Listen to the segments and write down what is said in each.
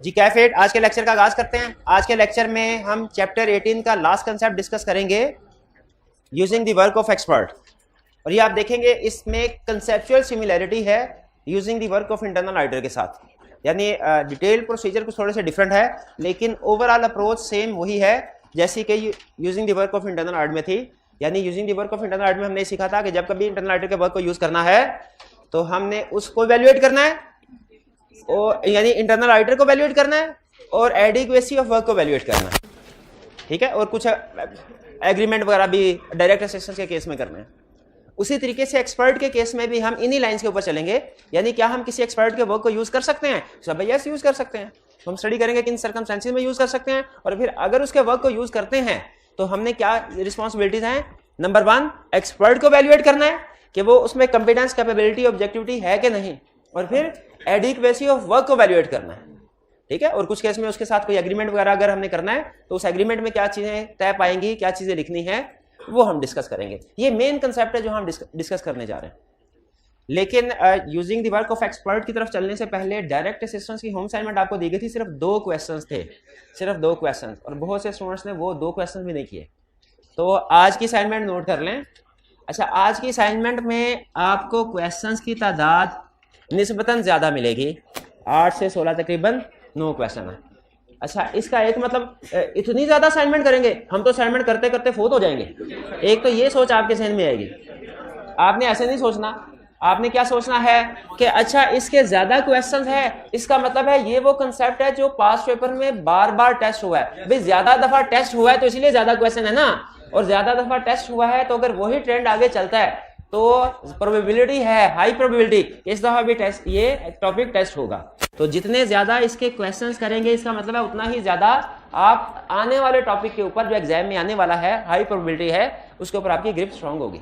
जी कैफेट, आज के लेक्चर का आगाज करते हैं। आज के लेक्चर में हम चैप्टर 18 का लास्ट कंसेप्ट डिस्कस करेंगे, using the work of expert. और ये आप देखेंगे इसमें कंसेप्चुअल सिमिलैरिटी है using the work of internal auditor के साथ, यानी डिटेल प्रोसीजर कुछ थोड़े से डिफरेंट है, लेकिन ओवरऑल अप्रोच सेम वही है जैसी कि using the work of internal audit में थी। यानी using the work of internal audit में हमने सीखा था कि जब कभी इंटरनल ऑडिटर के वर्क को यूज करना है तो हमने उसको इवैल्यूएट करना है, और यानी इंटरनल ऑडिटर को वैल्यूएट करना है और एडिक्वेसी ऑफ वर्क को वैल्यूएट करना है, ठीक है। और कुछ एग्रीमेंट वगैरह भी डायरेक्ट असिस्टेंस के केस में करना है। उसी तरीके से एक्सपर्ट के केस में भी हम इन्हीं लाइंस के ऊपर चलेंगे, यानी क्या हम किसी एक्सपर्ट के वर्क को यूज कर सकते हैं? सब यस यूज कर सकते हैं। तो हम स्टडी करेंगे किन सर्कमस्टेंसेस में यूज कर सकते हैं, और फिर अगर उसके वर्क को यूज करते हैं तो हमने क्या रिस्पॉन्सिबिलिटीज हैं। नंबर 1, एक्सपर्ट को वैल्यूएट करना है कि वो उसमें कंपिटेंस, कैपेबिलिटी, ऑब्जेक्टिविटी है कि नहीं, और फिर एडिक्वेसी ऑफ वर्क को वैल्यूएट करना है, ठीक है। और कुछ केस में उसके साथ कोई एग्रीमेंट वगैरह अगर हमने करना है तो उस एग्रीमेंट में क्या चीजें तय पाएंगी, क्या चीजें लिखनी है, वो हम डिस्कस करेंगे। ये मेन कंसेप्ट है जो हम डिस्कस करने जा रहे हैं। लेकिन using the work of expert की तरफ चलने से पहले डायरेक्ट असिस्टेंस की होम असाइनमेंट आपको दी गई थी, सिर्फ 2 क्वेश्चंस थे, सिर्फ 2 क्वेश्चंस, और बहुत से स्टूडेंट्स ने वो 2 क्वेश्चंस भी नहीं किए। तो आज की असाइनमेंट नोट कर लें। अच्छा, आज की असाइनमेंट में आपको क्वेश्चंस की तादाद निस्बतन ज़्यादा मिलेगी, 8 से 16 तकरीबन 9 क्वेश्चन है। अच्छा, इसका एक मतलब इतनी ज़्यादा असाइनमेंट करेंगे हम तो असाइनमेंट करते करते फोत हो जाएंगे। एक तो ये सोच आपके जहन में आएगी, आपने ऐसे नहीं सोचना। आपने क्या सोचना है कि अच्छा इसके ज़्यादा क्वेश्चन है, इसका मतलब है ये वो कंसेप्ट है जो पास पेपर में बार बार टेस्ट हुआ है। भाई ज़्यादा दफ़ा टेस्ट हुआ है तो इसीलिए ज़्यादा क्वेश्चन है ना, और ज़्यादा दफ़ा टेस्ट हुआ है तो अगर वही ट्रेंड आगे चलता है तो प्रोबेबिलिटी है, हाई प्रोबेबिलिटी इस दफा भी टेस्ट, ये टॉपिक टेस्ट होगा। तो जितने ज्यादा इसके क्वेश्चंस करेंगे इसका मतलब है उतना ही ज्यादा आप आने वाले टॉपिक के ऊपर जो एग्जाम में आने वाला है, हाई प्रोबेबिलिटी है, उसके ऊपर आपकी ग्रिप स्ट्रांग होगी।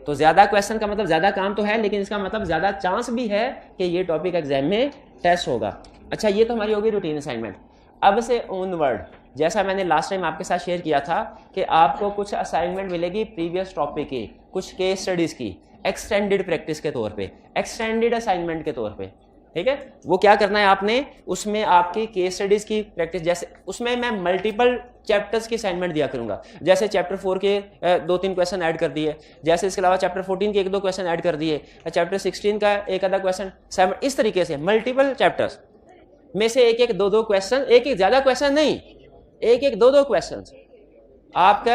तो ज्यादा क्वेश्चन का मतलब ज्यादा काम तो है, लेकिन इसका मतलब ज्यादा चांस भी है कि ये टॉपिक एग्जाम में टेस्ट होगा। अच्छा, ये तो हमारी होगी रूटीन असाइनमेंट। अब से ऑनवर्ड, जैसा मैंने लास्ट टाइम आपके साथ शेयर किया था कि आपको कुछ असाइनमेंट मिलेगी प्रीवियस टॉपिक की, कुछ केस स्टडीज की, एक्सटेंडेड प्रैक्टिस के तौर पे, एक्सटेंडेड असाइनमेंट के तौर पे, ठीक है। वो क्या करना है आपने, उसमें आपकी केस स्टडीज की प्रैक्टिस, जैसे उसमें मैं मल्टीपल चैप्टर्स की असाइनमेंट दिया करूंगा। जैसे चैप्टर 4 के 2-3 क्वेश्चन ऐड कर दिए, जैसे इसके अलावा चैप्टर 14 के 1-2 क्वेश्चन ऐड कर दिए, चैप्टर 16 का 1-आधा क्वेश्चन, 7, इस तरीके से मल्टीपल चैप्टर्स में से 1-1, 2-2 क्वेश्चन, 1-1 ज्यादा क्वेश्चन नहीं, 1-1, 2-2 क्वेश्चन आपका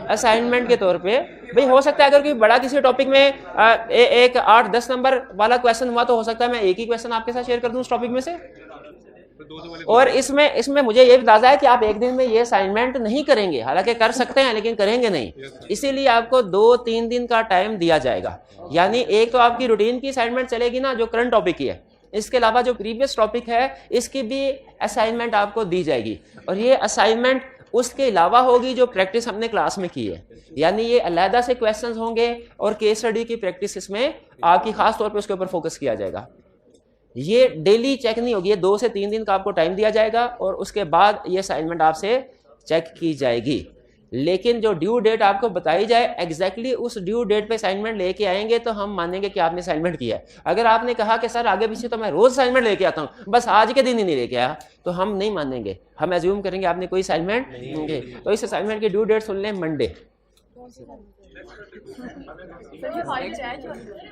असाइनमेंट के तौर पे। भाई हो सकता है अगर कोई बड़ा किसी टॉपिक में एक 8-10 नंबर वाला क्वेश्चन हुआ तो हो सकता है मैं एक ही क्वेश्चन आपके साथ शेयर कर दूं उस टॉपिक में से। और इसमें मुझे ये अंदाजा है कि आप एक दिन में ये असाइनमेंट नहीं करेंगे, हालांकि कर सकते हैं लेकिन करेंगे नहीं, इसीलिए आपको 2-3 दिन का टाइम दिया जाएगा। यानी एक तो आपकी रूटीन की असाइनमेंट चलेगी ना जो करंट टॉपिक की है, इसके अलावा जो प्रीवियस टॉपिक है इसकी भी असाइनमेंट आपको दी जाएगी, और ये असाइनमेंट उसके अलावा होगी जो प्रैक्टिस हमने क्लास में की है। यानी ये अलहदा से क्वेश्चंस होंगे और केस स्टडी की प्रैक्टिस इसमें आपकी खास तौर पे उसके ऊपर फोकस किया जाएगा। ये डेली चेक नहीं होगी, ये 2 से 3 दिन का आपको टाइम दिया जाएगा और उसके बाद ये असाइनमेंट आपसे चेक की जाएगी। लेकिन जो ड्यू डेट आपको बताई जाए एग्जैक्टली उस ड्यू डेट पे असाइनमेंट लेके आएंगे तो हम मानेंगे कि आपने असाइनमेंट किया है। अगर आपने कहा कि सर आगे पीछे तो मैं रोज असाइनमेंट लेके आता हूँ, बस आज के दिन ही नहीं लेके आया, तो हम नहीं मानेंगे, हम एज्यूम करेंगे आपने कोई असाइनमेंट नहीं। तो इस असाइनमेंट की ड्यू डेट सुन लें, मंडे।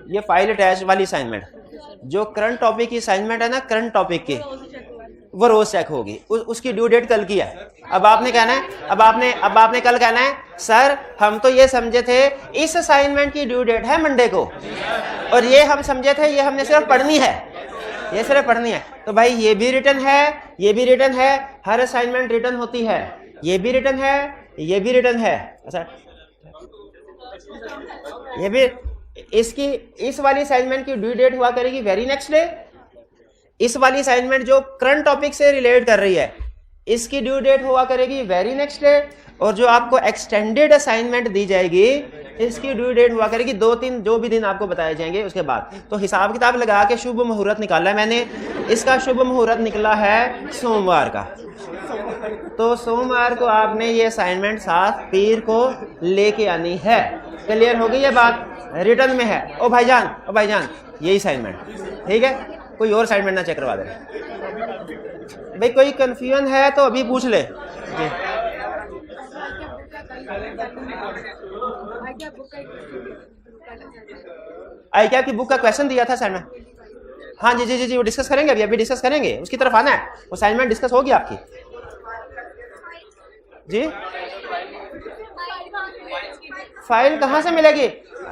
ये फाइल अटैच वाली असाइनमेंट, जो करंट टॉपिक की असाइनमेंट है ना, करंट टॉपिक की, वो रोज चेक होगी, उसकी ड्यू डेट कल की है। अब आपने कहना है, अब आपने कल कहना है सर हम तो ये समझे थे इस असाइनमेंट की ड्यू डेट है मंडे को, और ये हम समझे थे ये हमने सिर्फ पढ़नी है, ये सिर्फ पढ़नी है। तो भाई ये भी रिटर्न है, ये भी रिटर्न है, हर असाइनमेंट रिटर्न होती है, ये भी रिटर्न है, ये भी रिटर्न है। अच्छा, ये भी इसकी इस वाली असाइनमेंट की ड्यू डेट हुआ करेगी वेरी नेक्स्ट डे। इस वाली असाइनमेंट जो करंट टॉपिक से रिलेट कर रही है इसकी ड्यू डेट हुआ करेगी वेरी नेक्स्ट डे, और जो आपको एक्सटेंडेड असाइनमेंट दी जाएगी इसकी ड्यू डेट हुआ करेगी 2-3 जो भी दिन आपको बताए जाएंगे उसके बाद। तो हिसाब किताब लगा के शुभ मुहूर्त निकाला है मैंने, इसका शुभ मुहूर्त निकला है सोमवार का। तो सोमवार को आपने ये असाइनमेंट 7 पीर को लेके आनी है। क्लियर होगी ये बात? रिटर्न में है। ओ भाईजान यही असाइनमेंट, ठीक है, कोई और असाइनमेंट ना चेक करवा दे। भाई कोई कंफ्यूजन है तो अभी पूछ ले जी। आई क्या की बुक का क्वेश्चन दिया था सर में? हाँ जी जी जी जी, वो डिस्कस करेंगे, अभी डिस्कस करेंगे, उसकी तरफ आना है। वो असाइनमेंट डिस्कस होगी आपकी जी। फाइल कहाँ से मिलेगी?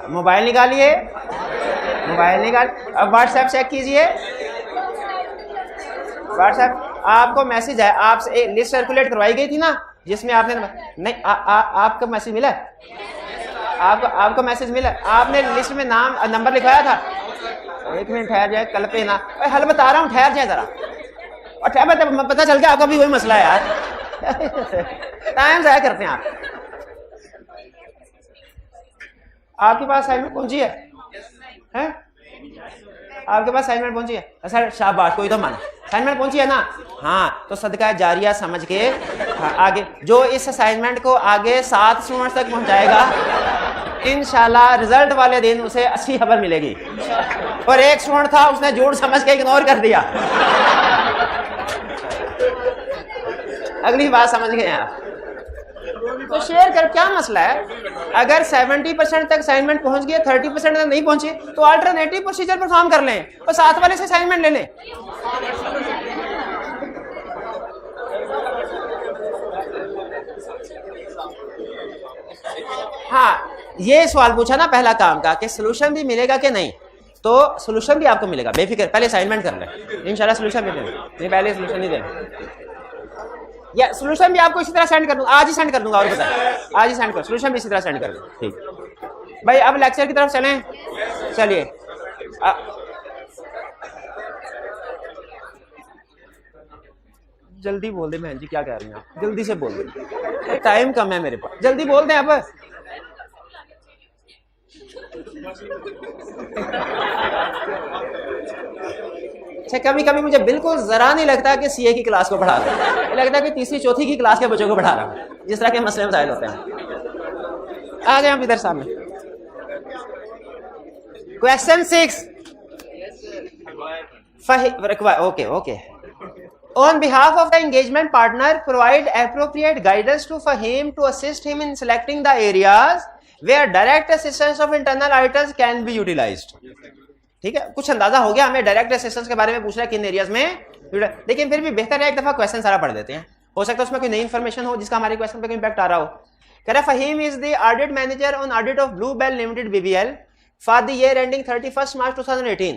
मोबाइल निकालिए, मोबाइल निकाल, अब व्हाट्सएप चेक कीजिए। व्हाट्सएप आपको मैसेज है, आपसे एक लिस्ट सर्कुलेट करवाई गई थी ना, जिसमें आपने नहीं आपका मैसेज मिला, आपको मैसेज मिला, आपने लिस्ट में नाम नंबर लिखवाया था। एक मिनट ठहर जाए, कल पे ना हल बता रहा हूँ, ठहर जाए जरा, और ठहर पता चल गया आपका भी वही मसला है यार। टाइम जाया करते हैं आप। आपके पास असाइनमेंट पहुंची है? आपके पास असाइनमेंट पहुंची है? सर शाबाश, कोई तो माना असाइनमेंट पहुंची है ना। हाँ तो सदका जारिया समझ के आगे जो इस असाइनमेंट को आगे 7 स्टूडेंट्स तक पहुंचाएगा, इंशाल्लाह रिजल्ट वाले दिन उसे अच्छी खबर मिलेगी। और एक स्टूडेंट था, उसने झूठ समझ के इग्नोर कर दिया। अगली बात समझ गए आप? तो शेयर कर, क्या मसला है? अगर 70% तक असाइनमेंट पहुंच गया, 30% तक नहीं पहुंचे, तो अल्टरनेटिव प्रोसीजर परफॉर्म कर लें और साथ वाले से असाइनमेंट ले लें। हाँ ये सवाल पूछा ना पहला काम का कि सोल्यूशन भी मिलेगा कि नहीं, तो सोल्यूशन भी आपको मिलेगा, बेफिक्र, पहले असाइनमेंट कर लें, इंशाल्लाह सोल्यूशन भी देंगे। नहीं पहले सोल्यूशन नहीं देंगे, या सोल्यूशन भी आपको इसी तरह सेंड कर दूंगा, आज ही सेंड कर दूंगा। और बताएं, आज ही सेंड कर, सोल्यूशन भी इसी तरह सेंड कर दूंगा। ठीक भाई, अब लेक्चर की तरफ चलें। चलिए जल्दी बोल दे बहन जी, क्या कह रही हैं आप? जल्दी से बोल दे, टाइम कम है मेरे पास, जल्दी बोल दें अब। अच्छा, कभी कभी मुझे बिल्कुल जरा नहीं लगता कि सीए की क्लास को पढ़ा रहा हूं, लगता है कि तीसरी चौथी की क्लास के बच्चों को पढ़ा रहा हूं, जिस तरह के मसले मसाइल होते हैं। आ जाए आप इधर सामने। Question 6, okay okay. On behalf of the engagement partner, provide appropriate guidance to Fahim to assist him in selecting the areas where direct assistance of internal auditors can be utilized. ठीक है, कुछ अंदाजा हो गया हमें डायरेक्ट असिस्टेंस के बारे में पूछ रहा है किन एरियाज में, लेकिन फिर भी बेहतर है एक दफा क्वेश्चन सारा पढ़ देते हैं, हो सकता है उसमें कोई नई इंफॉर्मेशन हो जिसका हमारे क्वेश्चन पे कोई इंपैक्ट आ रहा हो। कह रहा है Faheem is the audit manager on audit of Blue Bell Limited BBL for the year ending 31 March 2018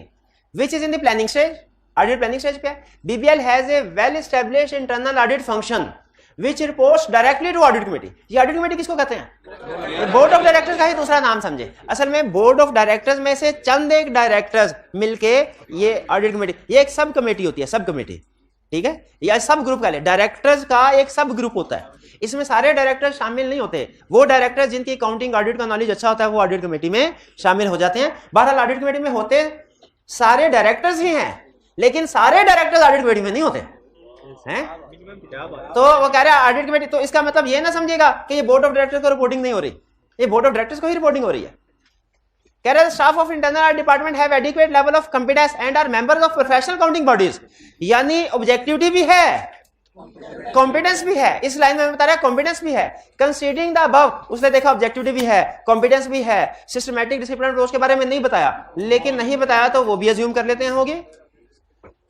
which is in the planning stage. Audit planning stage पे है। BBL has a well established internal audit function which reports directly to audit committee. ये audit committee किसको कहते हैं? Board of directors का ही दूसरा नाम समझे। असल में बोर्ड ऑफ डायरेक्टर्स में से चंद एक डायरेक्टर्स मिलके ये ऑडिट कमेटी, ये एक सब कमेटी होती है, सब कमेटी, ठीक है, या सब ग्रुप का ले, डायरेक्टर्स का एक सब ग्रुप होता है। इसमें सारे डायरेक्टर्स शामिल नहीं होते, वो डायरेक्टर्स जिनकी अकाउंटिंग ऑडिट का नॉलेज अच्छा होता है वो ऑडिट कमेटी में शामिल हो जाते हैं। बहरहाल ऑडिट कमेटी में होते सारे डायरेक्टर्स ही हैं, लेकिन सारे डायरेक्टर्स ऑडिट कमेटी में नहीं होते हैं। तो वो कह रहा है ऑडिट कमेटी, तो इसका मतलब ये ना समझेगा कि ये बोर्ड ऑफ डायरेक्टर्स को रिपोर्टिंग नहीं हो रही, ये बोर्ड ऑफ डायरेक्टर्स को ही रिपोर्टिंग हो रही है। कह रहा है staff of internal department have adequate level of competence and are members of professional accounting bodies. यानी ऑब्जेक्टिविटी भी है, कॉम्पिटेंस भी है, इस लाइन में बता रहा है कॉम्पिटेंस भी है। कंसीडरिंग द अबव, उसने देखा ऑब्जेक्टिविटी भी है, कॉम्पिटेंस भी है, सिस्टमैटिक डिसिप्लिन अप्रोच के बारे में नहीं बताया, लेकिन नहीं बताया तो वो भी अज्यूम कर लेते हैं होगी।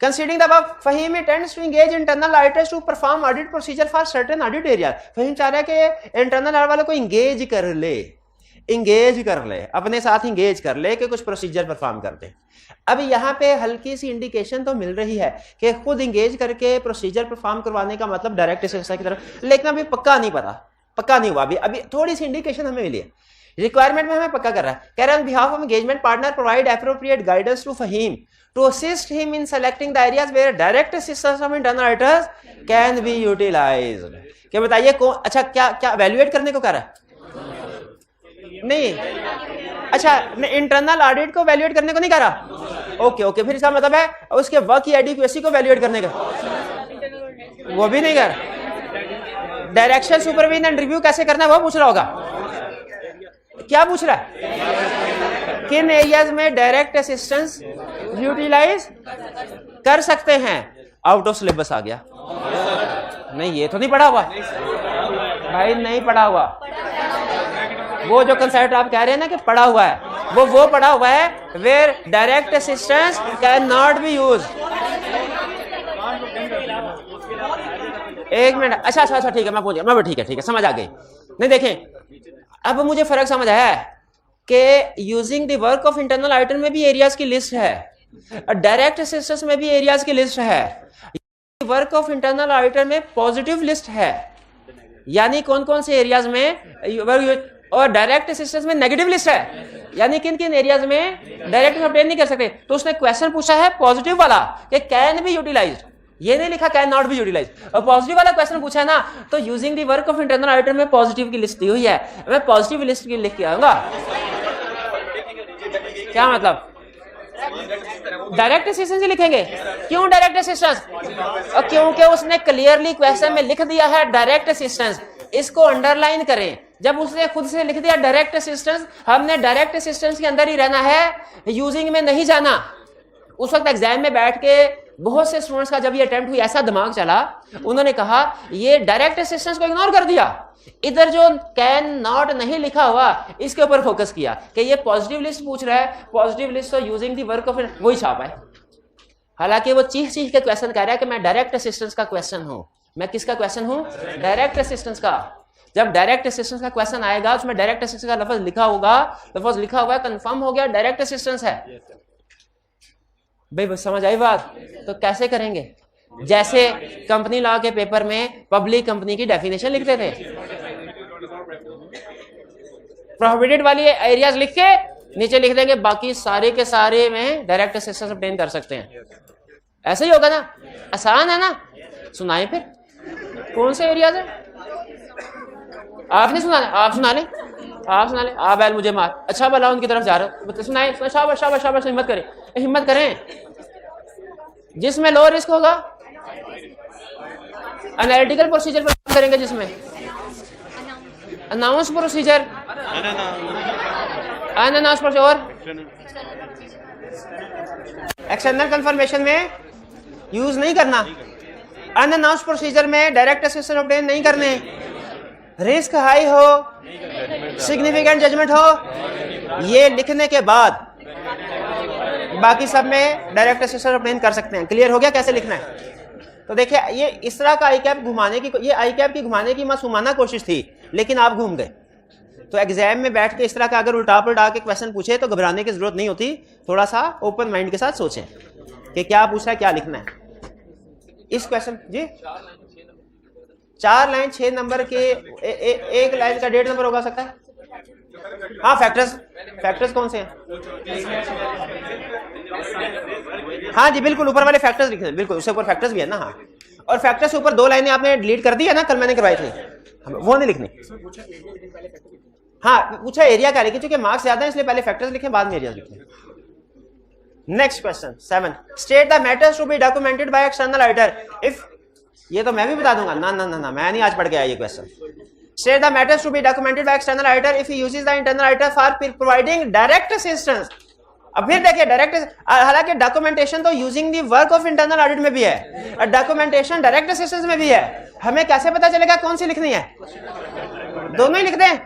Considering the above, Fahim intends to engage internal auditors to perform audit procedure for certain audit areas. Fahim चाह रहा है कि इंटरनल ऑडिट वाले को इंगेज कर ले, अपने साथ इंगेज कर ले कि कुछ प्रोसीजर परफॉर्म करते हैं। अब यहाँ पे हल्की सी इंडिकेशन तो मिल रही है कि खुद इंगेज करके प्रोसीजर परफॉर्म करवाने का मतलब डायरेक्ट असिस्टेंस की तरफ, लेकिन अभी पक्का नहीं पता, पक्का नहीं हुआ, अभी थोड़ी सी इंडिकेशन हमें मिली है। रिक्वायरमेंट में हमें पक्का कर रहा है। कह रहा है behalf of engagement partner provide appropriate guidance to Faheem to assist him in selecting the areas where direct assistance of internal auditors can be utilized। क्या बताइए कौन, अच्छा क्या क्या वैल्यूएट करने को कह रहा है? नहीं, अच्छा इंटरनल ऑडिट को वैल्यूएट करने को नहीं कह रहा। ओके ओके, फिर इसका मतलब है उसके वर्क की एडिक्वेसी को वैल्यूएट करने का वो भी नहीं कर रहा। डायरेक्शन सुपरविजन एंड रिव्यू कैसे करना है वो पूछ रहा होगा। क्या पूछ रहा है? किन एरियाज में डायरेक्ट असिस्टेंस यूटिलाइज कर सकते हैं, आउट ऑफ सिलेबस आ गया। नहीं, ये तो नहीं पढ़ा हुआ भाई, नहीं पढ़ा हुआ। वो जो कंसेप्ट आप कह रहे हैं ना कि पढ़ा हुआ है, वो पढ़ा हुआ है where direct assistance can not be use. एक मिनट, अच्छा ठीक है, मैं ठीक है समझ आ गई। नहीं देखें, अब मुझे फर्क समझ आया है कि using the work of internal item में भी एरियाज की लिस्ट है, डायरेक्ट असिस्टेंस में भी एरियाज की लिस्ट है, वर्क ऑफ इंटरनल आइटम में पॉजिटिव लिस्ट है, यानी कौन कौन से एरियाज में, और डायरेक्ट असिस्टेंस में नेगेटिव लिस्ट है, यानी किन किन एरियाज में डायरेक्ट ऑब्टेन नहीं कर सकते। तो उसने क्वेश्चन पूछा है पॉजिटिव वाला कि कैन बी यूटिलाइज्ड, ये नहीं लिखा कैन नॉट बी यूटिलाइज्ड। और पॉजिटिव वाला क्वेश्चन पूछा है ना, तो using the work of internal item में पॉजिटिव की लिस्ट दी हुई है, मैं पॉजिटिव लिस्ट की लिख के आऊंगा। क्या मतलब? डायरेक्ट असिस्टेंस लिखेंगे। क्यों डायरेक्ट असिस्टेंस? और क्योंकि उसने क्लियरली क्वेश्चन में लिख दिया है डायरेक्ट असिस्टेंस। इसको अंडरलाइन करें, जब उसने खुद से लिख दिया डायरेक्ट असिस्टेंस, हमने डायरेक्ट असिस्टेंस के अंदर ही रहना है, यूजिंग में नहीं जाना। उस वक्त एग्जाम में बैठ के बहुत से स्टूडेंट्स का जब ये अटेम्प्ट हुई, ऐसा दिमाग चला, उन्होंने कहा ये डायरेक्ट असिस्टेंस को इग्नोर कर दिया, इधर जो कैन नॉट नहीं लिखा हुआ इसके ऊपर फोकस किया कि ये पॉजिटिव लिस्ट पूछ रहा है, पॉजिटिव लिस्ट तो यूजिंग दी वर्क ऑफ, वही छापा है। हालांकि वो चीख के क्वेश्चन कह रहा है कि मैं डायरेक्ट असिस्टेंस का क्वेश्चन हूं। मैं किसका क्वेश्चन हूं? डायरेक्ट असिस्टेंस का। जब डायरेक्ट असिस्टेंस का क्वेश्चन आएगा उसमें डायरेक्ट असिस्टेंस का लफ्ज लिखा होगा, लफ्ज लिखा हुआ है, कंफर्म हो गया डायरेक्ट असिस्टेंस है। भाई बस समझ आई बात? तो कैसे करेंगे? जैसे कंपनी लॉ के पेपर में पब्लिक कंपनी की डेफिनेशन लिखते थे, प्रोहिबिटेड वाली एरियाज लिख के नीचे लिख देंगे बाकी सारे के सारे में डायरेक्ट असिस्टेंस ऑब्टेन कर सकते हैं। ऐसे ही होगा ना? आसान है ना? सुनाए फिर कौन से एरियाज है? आपने सुनाना, आप सुना लें, आप सुना लें। आप बैल मुझे मार, अच्छा भला उनकी तरफ जा रहे हो, सुनाए, शाबाश शाबाश शाबाश, हिम्मत करें, हिम्मत करें। जिसमें लो रिस्क होगा एनालिटिकल प्रोसीजर पर काम करेंगे, जिसमें अनाउंस प्रोसीजर, अनअनाउंस प्रोसीजर और एक्सटर्नल कंफर्मेशन में यूज नहीं करना, अनअनाउंस प्रोसीजर में डायरेक्ट असिस्टेंस ऑब्टेन नहीं करने, रिस्क हाई हो, सिग्निफिकेंट जजमेंट हो, ये लिखने के बाद बाकी सब में डायरेक्ट असिस्टेंस ऑब्टेन कर सकते हैं। क्लियर हो गया कैसे लिखना है? तो देखिए, ये इस तरह का आई कैप घुमाने की, ये आई कैप की घुमाने की मासूमाना कोशिश थी, लेकिन आप घूम गए। तो एग्जाम में बैठ के इस तरह का अगर उल्टा पुल्टा के क्वेश्चन पूछे तो घबराने की जरूरत नहीं होती, थोड़ा सा ओपन माइंड के साथ सोचें कि क्या पूछा है, क्या लिखना है। इस क्वेश्चन जी 4 लाइन 6 नंबर के एक लाइन का 1.5 नंबर होगा सकता है। हाँ, फैक्टर्स कौन से हैं? हाँ जी बिल्कुल, ऊपर वाले फैक्टर्स लिखने हैं, बिल्कुल उससे ऊपर फैक्टर्स भी है ना। हाँ, और फैक्टर्स से ऊपर 2 लाइनें आपने डिलीट कर दी है ना, कल मैंने करवाई थी, वो नहीं लिखनी। हाँ पूछा एरिया का, लेकिन चूंकि मार्क्स ज्यादा है इसलिए पहले फैक्टर्स लिखें, बाद में एरिया लिखें। Next question 7, state the matters to be documented by external auditor if, ये तो मैं भी बता दूंगा ना, मैं नहीं आज पढ़ के आया ये question. State the matters to be documented by external auditor if he uses the internal auditor for providing direct assistance। अब फिर देखिए डायरेक्ट, हालांकि डॉक्यूमेंटेशन तो using the work of internal audit में भी है और डॉक्यूमेंटेशन डायरेक्ट असिस्टेंस में भी है। हमें कैसे पता चलेगा कौन सी लिखनी है? दोनों ही लिख दें।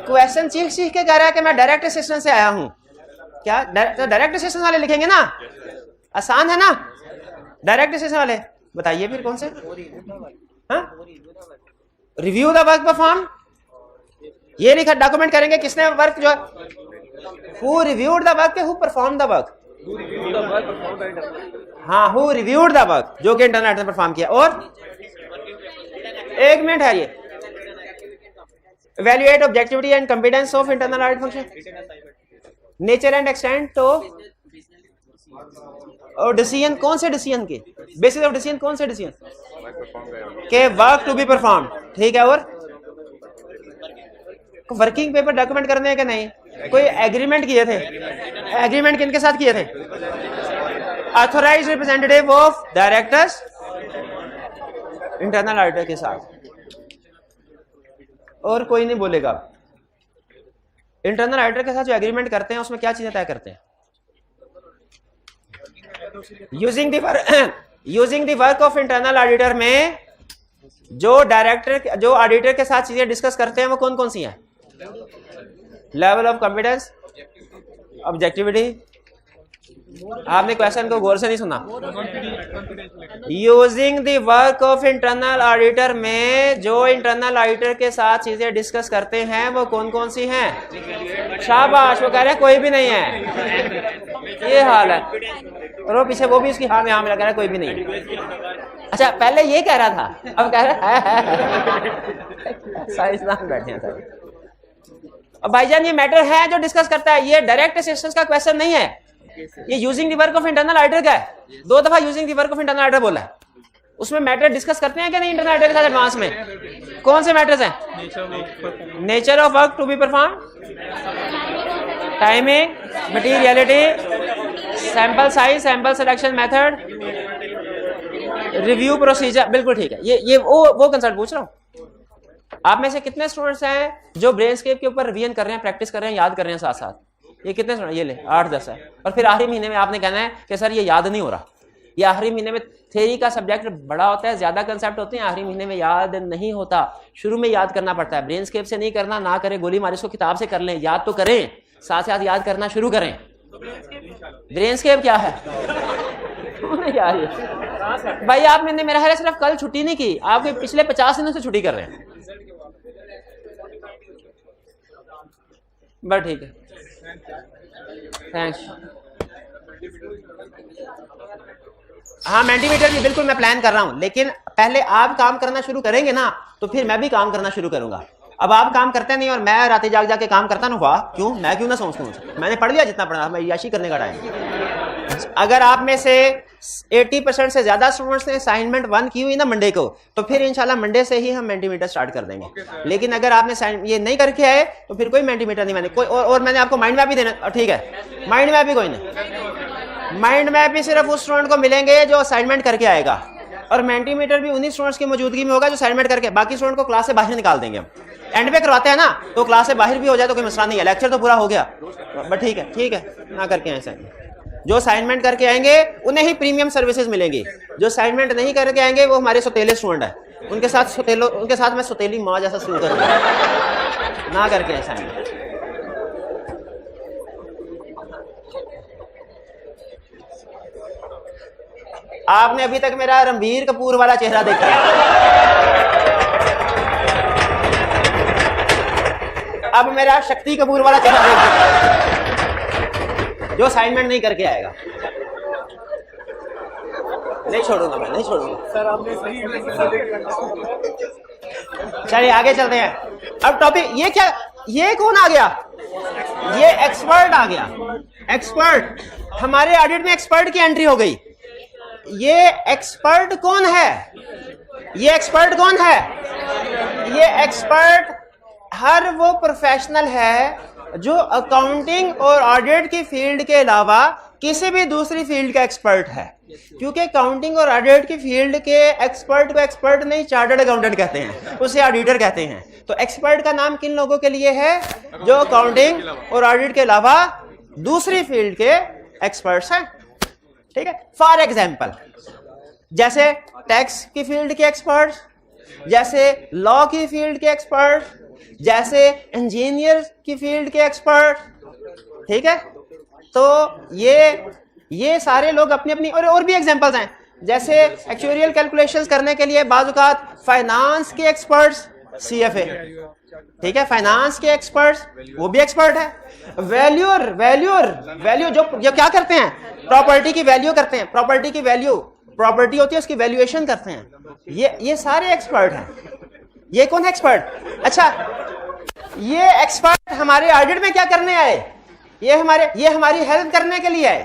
क्वेश्चन चीख के कह रहा है कि मैं डायरेक्ट असिस्टेंस से आया हूं, क्या डायरेक्ट असिस्टेंस वाले लिखेंगे ना? आसान है ना? डायरेक्ट असिस्टेंस वाले बताइए फिर कौन से? रिव्यू द वर्क परफॉर्म, ये लिखा, डॉक्यूमेंट करेंगे किसने वर्क, जो who reviewed the work, who perform the work. हाँ, हु रिव्यूड द वर्क, जो कि इंटरनल ऑडिटर ने परफॉर्म किया। और एक मिनट है, ये evaluate objectivity and competence of internal audit function, nature and extent तो, और डिसीजन कौन से डिसीजन के बेसिस ऑफ डिसीजन, कौन से डिसीजन के वर्क टू बी परफॉर्म, ठीक है। और वर्किंग पेपर डॉक्यूमेंट करने हैं कि नहीं? कोई एग्रीमेंट किए थे, एग्रीमेंट किनके साथ किए थे? Authorised representative of directors internal auditor के साथ, और कोई नहीं बोलेगा। इंटरनल ऑडिटर के साथ जो एग्रीमेंट करते हैं उसमें क्या चीजें तय करते हैं? Using the using the work of internal auditor में जो ऑडिटर के साथ चीजें डिस्कस करते हैं वो कौन कौन सी हैं? Level of competence, objectivity. आपने क्वेश्चन को गौर से नहीं सुना। Using the work of internal auditor में जो इंटरनल ऑडिटर के साथ चीजें डिस्कस करते हैं वो कौन कौन सी हैं? शाबाश, वो कह रहे हैं कोई भी नहीं है। ये हाल है। और वो पीछे वो भी उसकी हाँ में हाँ मिला, कह रहा है कोई भी नहीं। अच्छा, पहले ये कह रहा था, अब कह रहा है साइंसदान बैठे हैं सर। अब भाईजान ये मैटर है जो डिस्कस करता है, ये डायरेक्ट असिस्टेंस का क्वेश्चन नहीं है, ये using the work of internal auditor का है। 2 दफा using the work of internal auditor बोला है। उसमें मैटर डिस्कस करते हैं क्या नहीं इंटरनल ऑडिटर के साथ एडवांस में? कौन से मैटर्स हैं? Nature of work to be perform, timing, materiality, sample size, sample selection method, review procedure. बिल्कुल ठीक है। ये वो कंसल्ट पूछ रहा हूँ। आप में से कितने स्टूडेंट्स हैं जो ब्रेनस्केप के ऊपर रिवीजन कर रहे हैं, प्रैक्टिस कर रहे हैं, याद कर रहे हैं साथ साथ? ये कितने स्टूडेंट? ये ले 8-10 है। और फिर आखिरी महीने में आपने कहना है कि सर ये याद नहीं हो रहा। ये आखिरी महीने में थ्योरी का सब्जेक्ट बड़ा होता है, ज्यादा कंसेप्ट होते हैं, आखिरी महीने में याद नहीं होता। शुरू में याद करना पड़ता है। ब्रेनस्केप से नहीं करना, ना करें गोली मारी, इसको किताब से कर लें, याद तो करें, साथ साथ याद करना शुरू करें। ब्रेनस्केप क्या है यार? भाई आपने मेरा ख्याल सिर्फ कल छुट्टी नहीं की, आपके पिछले 50 दिनों से छुट्टी कर रहे हैं। बस ठीक है, थैंक्स। हाँ, मेंटीमीटर भी बिल्कुल मैं प्लान कर रहा हूं, लेकिन पहले आप काम करना शुरू करेंगे ना तो फिर मैं भी काम करना शुरू करूंगा। अब आप काम करते नहीं और मैं रातें जाग जाके काम करता ना, वाह क्यों, मैं क्यों ना सोचूं? मैंने पढ़ लिया जितना पढ़ना, मैं याशी करने का टाइम। अगर आप में से 80% से ज्यादा स्टूडेंट्स ने असाइनमेंट 1 की हुई ना मंडे को, तो फिर इंशाल्लाह मंडे से ही हम मेंटीमीटर स्टार्ट कर देंगे। लेकिन अगर आपने ये नहीं करके आए तो फिर कोई मेंटीमीटर नहीं मैंने कोई। और मैंने आपको माइंड मैप भी देना, ठीक है? माइंड मैप भी कोई नहीं, माइंड मैप भी सिर्फ उस स्टूडेंट को मिलेंगे जो असाइनमेंट करके आएगा, और मेंटीमीटर भी उन्हीं स्टूडेंट्स की मौजूदगी में होगा जो असाइनमेंट करके। बाकी स्टूडेंट को क्लास से बाहर निकाल देंगे हम। एंड पे करवाते हैं ना, तो क्लास से बाहर भी हो जाए तो कोई मसला नहीं है, लेक्चर तो पूरा हो गया। बट ठीक है ना करके आए साइन। जो असाइनमेंट करके आएंगे उन्हें ही प्रीमियम सर्विसेज मिलेंगी, जो असाइनमेंट नहीं करके आएंगे वो हमारे सौतेले स्टूडेंट है, उनके साथ मैं सौतेली माँ जैसा शुरू करूंगा। ना करके असाइनमेंट। आपने अभी तक मेरा रणबीर कपूर वाला चेहरा देखा है, अब मेरा शक्ति कपूर वाला चेहरा देखा जो असाइनमेंट नहीं करके आएगा। नहीं छोड़ूंगा मैं, नहीं छोड़ूंगा सर। आपने सही। चलिए आगे चलते हैं। अब टॉपिक ये क्या, ये कौन आ गया? ये एक्सपर्ट आ गया। एक्सपर्ट, हमारे ऑडिट में एक्सपर्ट की एंट्री हो गई। ये एक्सपर्ट कौन है? ये एक्सपर्ट कौन है? ये एक्सपर्ट हर वो प्रोफेशनल है जो अकाउंटिंग और ऑडिट की फील्ड के अलावा किसी भी दूसरी फील्ड का एक्सपर्ट है। क्योंकि अकाउंटिंग और ऑडिट की फील्ड के एक्सपर्ट को एक्सपर्ट नहीं, चार्टर्ड अकाउंटेंट कहते हैं, उसे ऑडिटर कहते हैं। तो एक्सपर्ट का नाम किन लोगों के लिए है? जो अकाउंटिंग और ऑडिट के अलावा दूसरी फील्ड के एक्सपर्ट्स हैं। ठीक है? फॉर एग्जाम्पल, जैसे टैक्स की फील्ड के एक्सपर्ट्स, जैसे लॉ की फील्ड के एक्सपर्ट, जैसे इंजीनियर की फील्ड के एक्सपर्ट। ठीक है? तो ये सारे लोग अपनी अपनी और भी एग्जांपल्स हैं, जैसे एक्चुअरियल कैलकुलेशंस करने के लिए बाज़ औक़ात फाइनेंस के एक्सपर्ट्स, सीएफए। ठीक है? फाइनेंस के एक्सपर्ट्स वो भी एक्सपर्ट है। वैल्यू जो क्या करते हैं? प्रॉपर्टी की वैल्यू करते हैं। प्रॉपर्टी की वैल्यू, प्रॉपर्टी होती है उसकी वैल्यूएशन करते हैं। ये सारे एक्सपर्ट हैं। ये कौन है एक्सपर्ट? अच्छा, ये एक्सपर्ट हमारे ऑडिट में क्या करने आए? ये हमारी हेल्प करने के लिए आए।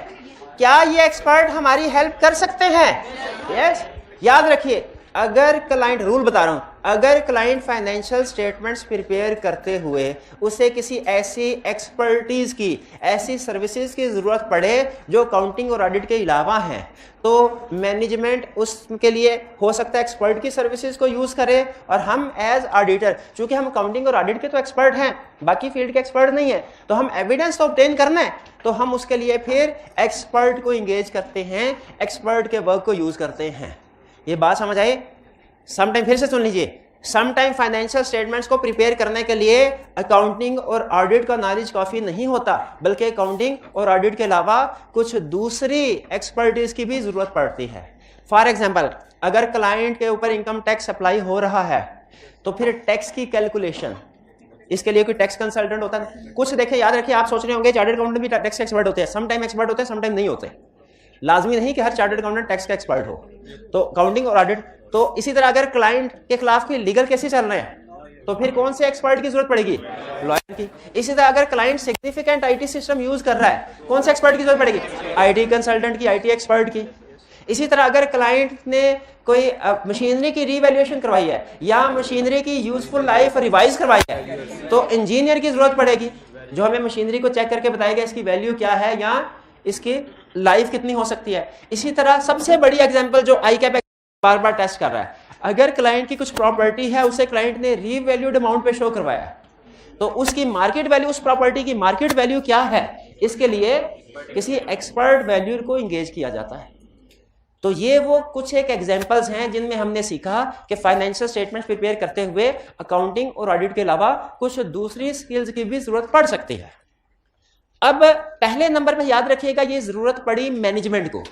क्या ये एक्सपर्ट हमारी हेल्प कर सकते हैं? यस। याद रखिए, अगर क्लाइंट, रूल बता रहा हूं, अगर क्लाइंट फाइनेंशियल स्टेटमेंट्स प्रिपेयर करते हुए उसे किसी ऐसी एक्सपर्टीज की, ऐसी सर्विसेज की जरूरत पड़े जो काउंटिंग और ऑडिट के अलावा हैं, तो मैनेजमेंट उसके लिए हो सकता है एक्सपर्ट की सर्विसेज को यूज करे, और हम एज ऑडिटर, चूंकि हम काउंटिंग और ऑडिट के तो एक्सपर्ट हैं, बाकी फील्ड के एक्सपर्ट नहीं है, तो हम एविडेंस तो ऑब्टेन करना है, तो हम उसके लिए फिर एक्सपर्ट को इंगेज करते हैं, एक्सपर्ट के वर्क को यूज करते हैं। ये बात समझ आई? समटाइम, फिर से सुन लीजिए, समटाइम फाइनेंशियल स्टेटमेंट्स को प्रिपेयर करने के लिए अकाउंटिंग और ऑडिट का नॉलेज काफी नहीं होता, बल्कि अकाउंटिंग और ऑडिट के अलावा कुछ दूसरी एक्सपर्टीज की भी जरूरत पड़ती है। फॉर एग्जांपल, अगर क्लाइंट के ऊपर इनकम टैक्स अप्लाई हो रहा है, तो फिर टैक्स की कैलकुलेशन, इसके लिए कोई टैक्स कंसल्टेंट होता है। कुछ देखिए, याद रखिए, आप सोच रहे होंगे चार्टर्ड अकाउंटेंट भी टैक्स एक्सपर्ट होते हैं, समटाइम एक्सपर्ट होते हैं, समटाइम नहीं होते। लाजमी नहीं कि हर चार्टर्ड अकाउंटेंट टैक्स का एक्सपर्ट हो। तो काउंटिंग और ऑडिट, तो इसी तरह अगर क्लाइंट के खिलाफ कोई लीगल केसेस चल रहे हैं, तो फिर कौन से एक्सपर्ट की जरूरत पड़ेगी? लॉयर की। इसी तरह अगर client significant IT system use कर रहा है, कौन से एक्सपर्ट की जरूरत पड़ेगी? आईटी कंसल्टेंट की, आईटी एक्सपर्ट की। इसी तरह अगर क्लाइंट ने कोई मशीनरी की रीवैल्यूएशन करवाई है या मशीनरी की यूजफुल लाइफ रिवाइज करवाई है, तो इंजीनियर की जरूरत पड़ेगी, जो हमें मशीनरी को चेक करके बताएगा इसकी वैल्यू क्या है या इसकी लाइफ कितनी हो सकती है। इसी तरह सबसे बड़ी एग्जांपल जो आईकैप बार बार टेस्ट कर रहा है, अगर क्लाइंट की कुछ प्रॉपर्टी है, उसे क्लाइंट ने रीवैल्यूड अमाउंट पे शो करवाया, तो उसकी मार्केट वैल्यू, उस प्रॉपर्टी की मार्केट वैल्यू क्या है, इसके लिए किसी एक्सपर्ट वैल्यूर को इंगेज किया जाता है। तो ये वो कुछ एक एग्जांपल्स हैं जिनमें हमने सीखा कि फाइनेंशियल स्टेटमेंट्स प्रिपेयर करते हुए अकाउंटिंग और ऑडिट के अलावा कुछ दूसरी स्किल्स की भी जरूरत पड़ सकती है। अब पहले नंबर पे याद रखिएगा, ये जरूरत पड़ी मैनेजमेंट को,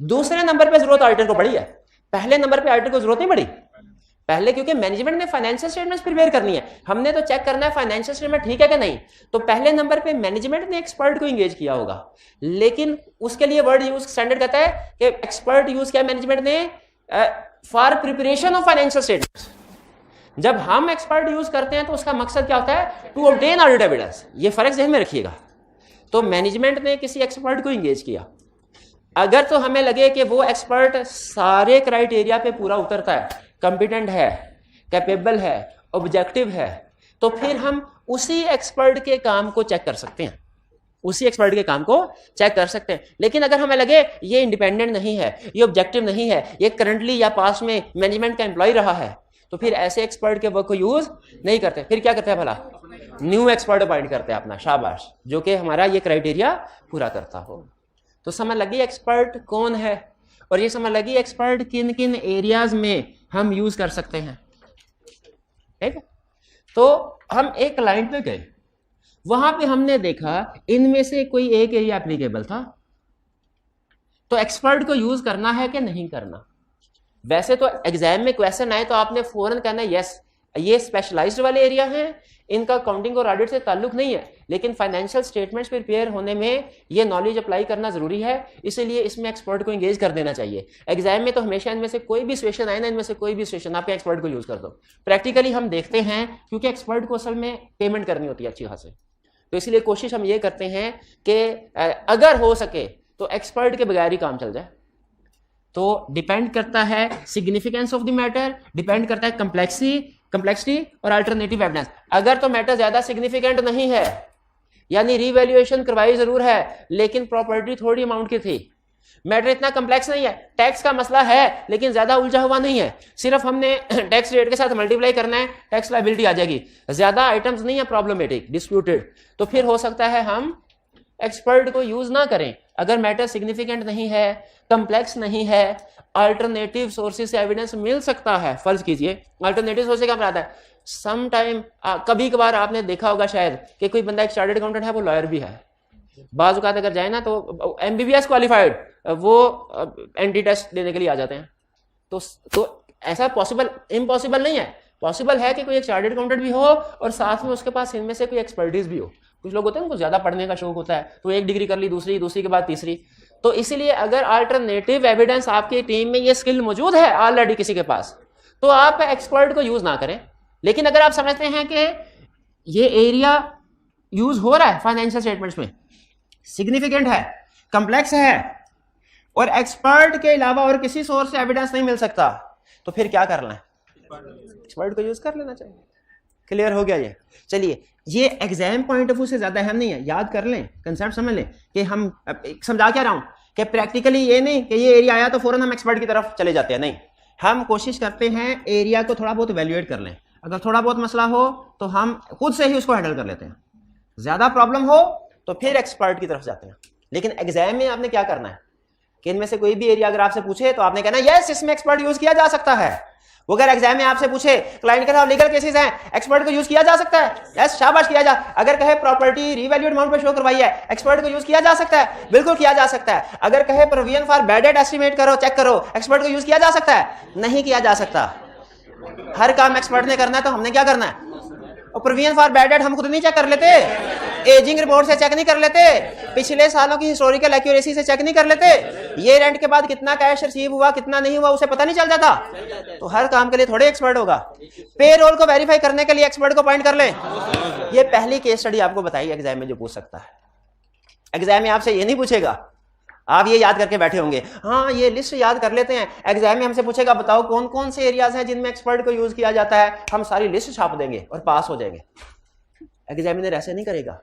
दूसरे नंबर पे जरूरत ऑडिटर को पड़ी है। पहले नंबर पे ऑडिटर को जरूरत नहीं पड़ी, पहले क्योंकि मैनेजमेंट ने फाइनेंशियल स्टेटमेंट्स प्रिपेयर करनी है, हमने तो चेक करना है फाइनेंशियल स्टेटमेंट ठीक है कि नहीं, तो पहले नंबर पे मैनेजमेंट ने एक्सपर्ट को एंगेज किया होगा। लेकिन उसके लिए वर्ड यूज स्टैंडर्ड कहता है कि एक्सपर्ट यूज किया मैनेजमेंट ने for preparation of financial statements. जब हम एक्सपर्ट यूज करते हैं तो उसका मकसद क्या होता है? To obtain audit evidence. ये फर्क ध्यान में रखिएगा। तो मैनेजमेंट ने किसी एक्सपर्ट को एंगेज किया, अगर तो हमें लगे कि वो एक्सपर्ट सारे क्राइटेरिया पे पूरा उतरता है, कॉम्पिटेंट है, कैपेबल है, ऑब्जेक्टिव है, तो फिर हम उसी एक्सपर्ट के काम को चेक कर सकते हैं, उसी एक्सपर्ट के काम को चेक कर सकते हैं। लेकिन अगर हमें लगे ये इंडिपेंडेंट नहीं है, ये ऑब्जेक्टिव नहीं है, ये करंटली या पास्ट में मैनेजमेंट का एम्प्लॉय रहा है, तो फिर ऐसे एक्सपर्ट के वर्क को यूज नहीं करते। फिर क्या करते हैं भला? न्यू एक्सपर्ट अपॉइंट करते हैं अपना, शाबाश, जो कि हमारा ये क्राइटेरिया पूरा करता हो। तो समझ लगी एक्सपर्ट कौन है, और ये समझ लगी एक्सपर्ट किन किन एरियाज में हम यूज कर सकते हैं। ठीक है, तो हम एक क्लाइंट पे गए, वहां पे हमने देखा इनमें से कोई एक एरिया एप्लीकेबल था, तो एक्सपर्ट को यूज करना है कि नहीं करना। वैसे तो एग्जाम में क्वेश्चन आए तो आपने फौरन कहना है यस, ये स्पेशलाइज्ड वाले एरिया हैं, इनका अकाउंटिंग और ऑडिट से ताल्लुक नहीं है, लेकिन फाइनेंशियल स्टेटमेंट्स प्रिपेयर होने में ये नॉलेज अप्लाई करना जरूरी है, इसलिए इसमें एक्सपर्ट को एंगेज कर देना चाहिए। एग्जाम में तो हमेशा इनमें से कोई भी सिचुएशन आए ना, इनमें से कोई भी सिचुएशन आप एक्सपर्ट को यूज कर दो। प्रैक्टिकली हम देखते हैं, क्योंकि एक्सपर्ट को असल में पेमेंट करनी होती है अच्छी खासी, तो इसलिए कोशिश हम ये करते हैं कि अगर हो सके तो एक्सपर्ट के बगैर ही काम चल जाए। तो डिपेंड करता है significance of the matter, depend करता है कंप्लेक्सिटी और अल्टरनेटिव एविडेंस। अगर तो मैटर ज्यादा सिग्निफिकेंट नहीं है, यानी रीवैल्यूएशन करवाई जरूर है लेकिन प्रॉपर्टी थोड़ी अमाउंट की थी, मैटर इतना कम्प्लेक्स नहीं है, टैक्स का मसला है लेकिन ज्यादा उलझा हुआ नहीं है, सिर्फ हमने टैक्स रेट के साथ मल्टीप्लाई करना है, टैक्स लायबिलिटी आ जाएगी, ज्यादा आइटम्स नहीं है प्रॉब्लमेटिक, डिस्प्यूटेड, तो फिर हो सकता है हम एक्सपर्ट को यूज ना करें। अगर मैटर सिग्निफिकेंट नहीं है, कम्प्लेक्स नहीं है, अल्टरनेटिव सोर्सेज से एविडेंस मिल सकता है। फर्ज कीजिए अल्टरनेटिव सोर्स से क्या आता है, सम टाइम कभी कभार आपने देखा होगा शायद कि कोई बंदा एक चार्टर्ड अकाउंटेंट है, वो लॉयर भी है, बाज़ औक़ात अगर जाए ना तो एमबीबीएस क्वालिफाइड, वो एंटी टेस्ट देने के लिए आ जाते हैं। तो ऐसा पॉसिबल, इम्पॉसिबल नहीं है, पॉसिबल है कि कोई एक चार्टर्ड अकाउंटेंट भी हो और साथ में उसके पास इनमें से कोई एक्सपर्टीज भी हो। कुछ लोग होते हैं उनको ज्यादा पढ़ने का शौक होता है, तो एक डिग्री कर ली, दूसरी के बाद तीसरी। तो इसीलिए अगर अल्टरनेटिव एविडेंस आपकी टीम में ये स्किल मौजूद है ऑलरेडी किसी के पास, तो आप एक्सपर्ट को यूज ना करें। लेकिन अगर आप समझते हैं कि ये एरिया यूज हो रहा है फाइनेंशियल स्टेटमेंट्स में, सिग्निफिकेंट है, कम्प्लेक्स है और एक्सपर्ट के अलावा और किसी सोर्स से एविडेंस नहीं मिल सकता, तो फिर क्या करना है, एक्सपर्ट को यूज कर लेना चाहिए। क्लियर हो गया ये। चलिए, ये एग्जाम पॉइंट ऑफ व्यू से ज्यादा अहम नहीं है, याद कर लें, कंसेप्ट समझ लें कि हम समझा क्या रहा हूं कि प्रैक्टिकली ये नहीं कि ये एरिया आया तो फौरन हम एक्सपर्ट की तरफ चले जाते हैं, नहीं, हम कोशिश करते हैं एरिया को थोड़ा बहुत इवैल्यूएट कर लें। अगर थोड़ा बहुत मसला हो तो हम खुद से ही उसको हैंडल कर लेते हैं, ज्यादा प्रॉब्लम हो तो फिर एक्सपर्ट की तरफ जाते हैं। लेकिन एग्जाम में आपने क्या करना है कि इनमें से कोई भी एरिया अगर आपसे पूछे तो आपने कहना यस इसमें एक्सपर्ट यूज किया जा सकता है। वो अगर एग्जाम में आपसे पूछे क्लाइंट के खिलाफ लीगल केसेस हैं, एक्सपर्ट को यूज किया जा सकता है, यस शाबाश किया जा। अगर कहे प्रॉपर्टी रीवैल्यूड अमाउंट पे शो करवाई है, एक्सपर्ट को यूज किया जा सकता है, बिल्कुल किया जा सकता है। अगर कहे provision for bad debt estimate करो, चेक करो, एक्सपर्ट को यूज किया जा सकता है, नहीं किया जा सकता। हर काम एक्सपर्ट ने करना है तो हमने क्या करना है, और प्रोविजन फॉर बैड डेट हम खुद नहीं चेक कर लेते, एजिंग रिपोर्ट से चेक नहीं कर लेते, पिछले सालों की हिस्टोरिकल एक्यूरेसी से चेक नहीं कर लेते, ये रेंट के बाद कितना कैश रिसीव हुआ कितना नहीं हुआ उसे पता नहीं चल जाता। तो हर काम के लिए थोड़े एक्सपर्ट होगा। पेरोल को वेरीफाई करने के लिए एक्सपर्ट को पॉइंट कर लें। ये पहली केस स्टडी आपको बताई एग्जाम में जो पूछ सकता है। एग्जाम में आपसे ये नहीं पूछेगा, आप ये याद करके बैठे होंगे, हाँ ये लिस्ट याद कर लेते हैं। एग्जाम में हमसे पूछेगा बताओ कौन कौन से एरियाज हैं जिनमें एक्सपर्ट को यूज किया जाता है, हम सारी लिस्ट छाप देंगे और पास हो जाएंगे। एग्जामिनर ऐसे नहीं करेगा,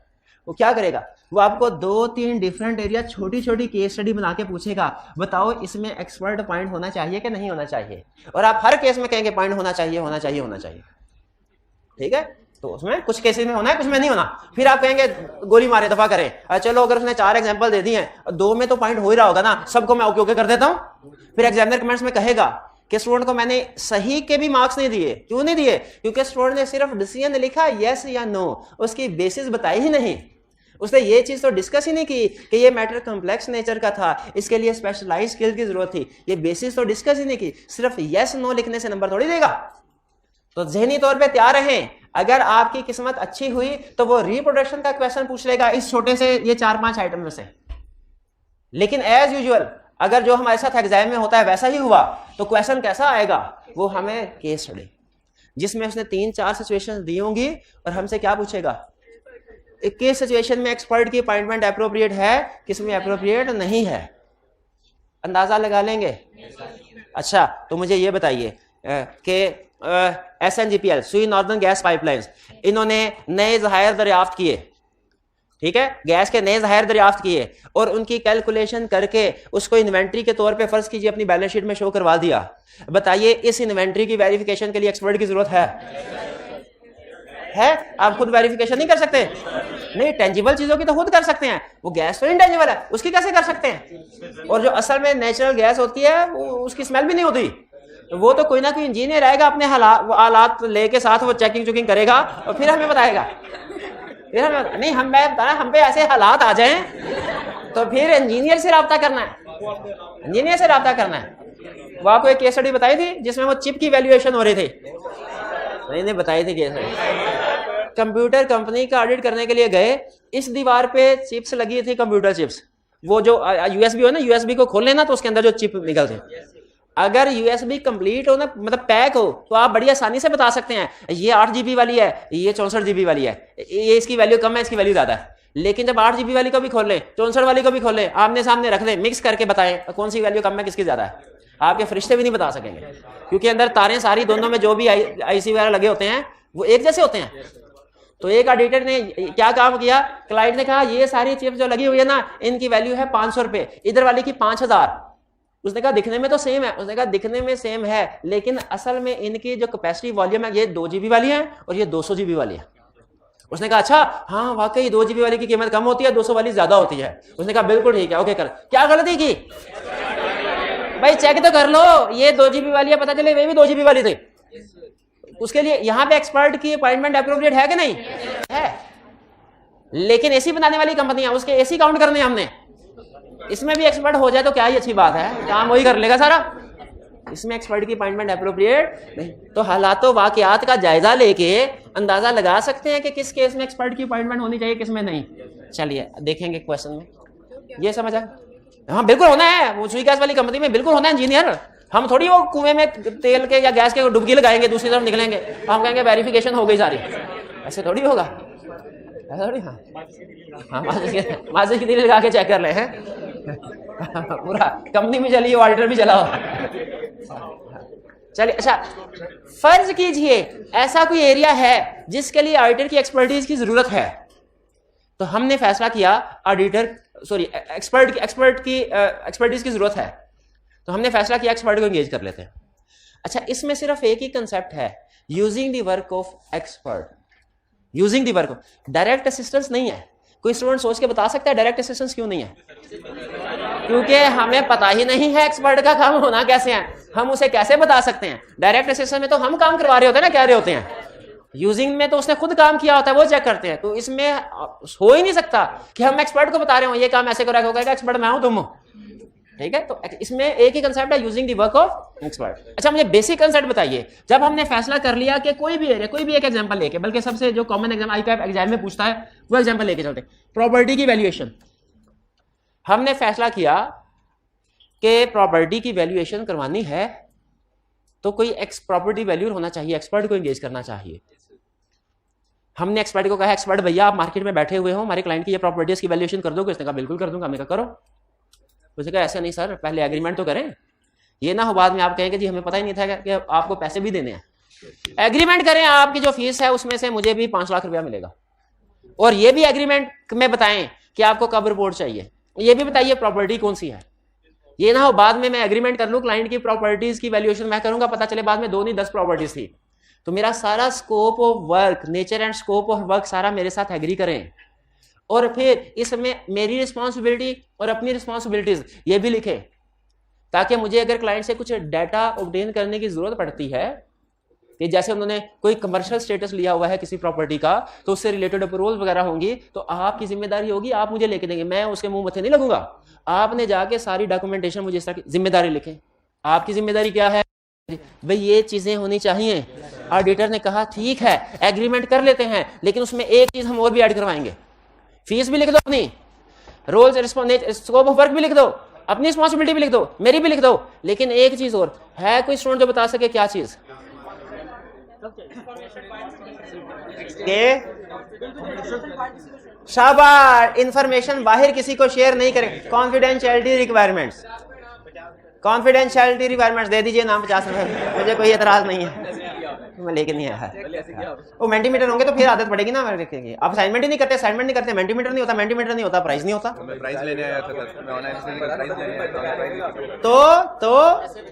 वो क्या करेगा, वो आपको 2-3 डिफरेंट एरिया छोटी छोटी केस स्टडी बना के पूछेगा, बताओ इसमें एक्सपर्ट पॉइंट होना चाहिए कि नहीं होना चाहिए, और आप हर केस में कहेंगे पॉइंट होना चाहिए होना चाहिए होना चाहिए। ठीक है, तो उसमें कुछ केसेस में होना है कुछ में नहीं होना। फिर आप कहेंगे गोली मारे दफा करें, चलो अगर उसने 4 एग्जांपल दे दिए हैं 2 में तो पॉइंट हो ही रहा होगा ना, सबको मैं ओके ओके कर देता हूं। फिर एग्जामिनर कमेंट्स में कहेगा कि स्टूडेंट को मैंने सही के भी मार्क्स नहीं दिए। क्यों नहीं दिए, क्योंकि स्टूडेंट ने सिर्फ डिसीजन लिखा यस या नो, उसकी बेसिस बताई ही नहीं। उसने ये चीज तो डिस्कस ही नहीं की कि ये मैटर कॉम्प्लेक्स नेचर का था, इसके लिए स्पेशलाइज्ड स्किल की जरूरत थी, ये बेसिस तो डिस्कस ही नहीं की। सिर्फ यस नो लिखने से नंबर थोड़ी देगा। तो ज़हनी तौर पे तैयार रहें, अगर आपकी किस्मत अच्छी हुई तो वो रिप्रोडक्शन का क्वेश्चन पूछ लेगा इस छोटे से ये 4-5 आइटम में से। लेकिन एज यूजुअल अगर जो हमारे साथ एग्जाम में होता है वैसा ही हुआ तो क्वेश्चन कैसा आएगा, वो हमें केस स्टडी जिसमें उसने 3-4 सिचुएशन दी होंगी और हमसे क्या पूछेगा, एक केस सिचुएशन में एक्सपर्ट की अपॉइंटमेंट अप्रोप्रिएट है, किसमें अप्रोप्रिएट नहीं है, अंदाजा लगा लेंगे। अच्छा तो मुझे ये बताइए कि SNGPL सुई नॉर्दर्न गैस पाइपलाइंस, इन्होंने नए ज़खायर दरियाफ्त किए, ठीक है, गैस के नए ज़खायर दरियाफ्त किए और उनकी कैलकुलेशन करके उसको इन्वेंट्री के तौर पे फर्ज कीजिए अपनी बैलेंस शीट में शो करवा दिया। बताइए इस इन्वेंट्री की वेरिफिकेशन के लिए एक्सपर्ट की जरूरत है? आप खुद वेरिफिकेशन नहीं कर सकते? नहीं, टेंजिबल चीजों की तो खुद कर सकते हैं, वो गैस तो इंटेंजिबल है, उसकी कैसे कर सकते हैं? और जो असल में नेचुरल गैस होती है वो उसकी स्मेल भी नहीं होती, वो तो कोई ना कोई इंजीनियर आएगा अपने हालात लेके साथ, वो चेकिंग चुकिंग करेगा और फिर हमें बताएगा। फिर हमें नहीं, हम पे ऐसे हालात आ जाएं तो फिर इंजीनियर से रब्ता करना है, इंजीनियर से रब्ता करना है। वो आपको एक केस स्टडी बताई थी जिसमें वो चिप की वैल्यूएशन हो रही थी, नहीं बताई थी केस स्टडी। कंप्यूटर कंपनी का ऑडिट करने के लिए गए, इस दीवार पे चिप्स लगी थी, कंप्यूटर चिप्स, वो जो यूएसबी हो ना, यूएसबी को खोल लेना तो उसके अंदर जो चिप निकलती, अगर यूएसबी कंप्लीट हो ना, मतलब पैक हो, तो आप बड़ी आसानी से बता सकते हैं ये 8 GB वाली है, ये 64 GB वाली है, ये इसकी वैल्यू कम है, इसकी वैल्यू ज्यादा है। लेकिन जब 8 GB वाली को भी खोल लें, 64 वाली को भी खोल लें, आमने सामने रख दें, मिक्स करके बताएं कौन सी वैल्यू कम है किसकी ज्यादा है, आपके फरिश्ते भी नहीं बता सकेंगे, क्योंकि अंदर तारें सारी दोनों में जो भी आईसी वगैरह लगे होते हैं वो एक जैसे होते हैं। तो एक ऑडिटर ने क्या काम किया, क्लाइंट ने कहा ये सारी चिप्स जो लगी हुई है ना, इनकी वैल्यू है 500 रुपए, इधर वाली की 5000। उसने कहा दिखने में तो सेम है, उसने कहा दिखने में सेम है लेकिन असल में इनकी जो कैपेसिटी वॉल्यूम है ये 2 GB वाली है और ये 200 GB वाली है। उसने कहा अच्छा हाँ वाकई 2 GB वाली की कीमत कम होती है, 200 वाली ज्यादा होती है। उसने कहा बिल्कुल ठीक है, ओके कर। क्या गलती की भाई, चेक तो कर लो, ये 2 GB वाली है, पता चले वे भी 2 GB वाली थी। उसके लिए यहाँ पे एक्सपर्ट की अपॉइंटमेंट अप्रोप्रिएट है कि नहीं है? लेकिन एसी बनाने वाली कंपनियां, उसके एसी काउंट करने हमने, इसमें भी एक्सपर्ट हो जाए तो क्या ही अच्छी बात है, काम वही कर लेगा सारा। इसमें एक्सपर्ट की अपॉइंटमेंट अप्रोप्रिएट नहीं। तो हालातों वाकयात का जायजा लेके अंदाजा लगा सकते हैं कि किस केस में एक्सपर्ट की अपॉइंटमेंट होनी चाहिए, किस में नहीं। चलिए देखेंगे क्वेश्चन में, ये समझ आ, हाँ बिल्कुल होना है, वो सुई गैस वाली कंपनी में बिल्कुल होना है इंजीनियर। हम थोड़ी वो कुएं में तेल के या गैस के डुबकी लगाएंगे, दूसरी तरफ निकलेंगे, हम कहेंगे वेरिफिकेशन हो गई सारी, ऐसे थोड़ी होगा, ऐसा थोड़ी। हाँ माजिद की दिल लगा के चेक कर ले हैं पूरा कंपनी भी चली हो, ऑडिटर भी चला हो। चलिए अच्छा, फर्ज कीजिए ऐसा कोई एरिया है जिसके लिए ऑडिटर की एक्सपर्टीज की जरूरत है, तो हमने फैसला किया एक्सपर्टीज की जरूरत है, तो हमने फैसला किया एक्सपर्ट को एंगेज कर लेते हैं। अच्छा, इसमें सिर्फ एक ही कंसेप्ट है, using the work of expert. Using the work of, direct assistance नहीं है। कोई स्टूडेंट सोच के बता सकता है डायरेक्ट असिस्टेंस क्यों नहीं है? क्योंकि हमें पता ही नहीं है एक्सपर्ट का काम होना कैसे है, हम उसे कैसे बता सकते हैं? डायरेक्ट असिस्टेंस में तो हम काम करवा रहे होते हैं ना, कह रहे होते हैं। यूजिंग में तो उसने खुद काम किया होता है, वो चेक करते हैं। तो इसमें हो ही नहीं सकता कि हम एक्सपर्ट को बता रहे हो ये काम ऐसे करा होगा, एक्सपर्ट मैं हूं तुम हो, ठीक है? तो इसमें एक ही कंसेप्ट है, using the work of expert. अच्छा, मुझे बेसिक कंसेप्ट बताइए। जब हमने फैसला कर लिया कि कोई भी एरिया, कोई भी एक एग्जांपल लेके, बल्कि सबसे जो कॉमन एग्जाम आईपीएफ एग्जाम में पूछता है वो एग्जांपल लेके चलते, प्रॉपर्टी की वैल्यूएशन। हमने फैसला किया कि प्रॉपर्टी की वैल्यूएशन करवानी है, तो कोई प्रॉपर्टी वैल्यूअर होना चाहिए, एक्सपर्ट को एंगेज करना चाहिए। हमने एक्सपर्ट को कहा, एक्सपर्ट भैया आप मार्केट में बैठे हुए हो, हमारे क्लाइंट की ये प्रॉपर्टीज की वैल्यूएशन कर दोगे? उसने कहा बिल्कुल कर दूंगा। हमने कहा करो। उसने कहा ऐसा नहीं सर, पहले एग्रीमेंट तो करें, ये ना हो बाद में आप कहेंगे जी हमें पता ही नहीं था कि आपको पैसे भी देने हैं। एग्रीमेंट करें, आपकी जो फीस है उसमें से मुझे भी 5 लाख रुपया मिलेगा, और ये भी एग्रीमेंट में बताएं कि आपको कब रिपोर्ट चाहिए, ये भी बताइए प्रॉपर्टी कौन सी है। ये ना हो बाद में मैं एग्रीमेंट कर लूं, क्लाइंट की प्रॉपर्टीज की वैल्यूएशन मैं करूंगा, पता चले बाद में 2 नहीं 10 प्रॉपर्टीज थी। तो मेरा सारा scope of work, nature and scope of work सारा मेरे साथ एग्री करें, और फिर इसमें मेरी रिस्पॉन्सिबिलिटी और अपनी रिस्पॉन्सिबिलिटीज ये भी लिखें, ताकि मुझे अगर क्लाइंट से कुछ डाटा ऑब्टेन करने की जरूरत पड़ती है, कि जैसे उन्होंने कोई कमर्शियल स्टेटस लिया हुआ है किसी प्रॉपर्टी का, तो उससे रिलेटेड अप्रूवल वगैरह होंगी, तो आपकी जिम्मेदारी होगी, आप मुझे लेके देंगे, मैं उसके मुंह मथे नहीं लगूंगा। आपने जाके सारी डॉक्यूमेंटेशन मुझे इस तरह की जिम्मेदारी लिखें। आपकी जिम्मेदारी क्या है भाई? ये चीजें होनी चाहिए। ऑडिटर ने कहा ठीक है एग्रीमेंट कर लेते हैं, लेकिन उसमें एक चीज हम और भी ऐड करवाएंगे, फीस भी लिख दो, अपनी रोल्स स्कोप ऑफ वर्क भी लिख दो, अपनी रिस्पॉन्सिबिलिटी भी लिख दो, मेरी भी लिख दो, लेकिन एक चीज और है। कोई स्टूडेंट जो बता सके क्या चीज? शाबाश, इंफॉर्मेशन बाहर किसी को शेयर नहीं करें। कॉन्फिडेंशियलिटी रिक्वायरमेंट्स, कॉन्फिडेंशियलिटी रिक्वायरमेंट्स दे दीजिए नाम 50 रुपए, मुझे कोई एतराज नहीं है, मैं लेके नहीं आया। वो मेंटीमीटर होंगे तो फिर आदत पड़ेगी ना। आप असाइनमेंट ही नहीं करते, असाइनमेंट नहीं करते, मेंटीमीटर नहीं होता, मेंटीमीटर नहीं होता, प्राइस नहीं होता। प्राइस लेने आया था, मैं ऑनलाइन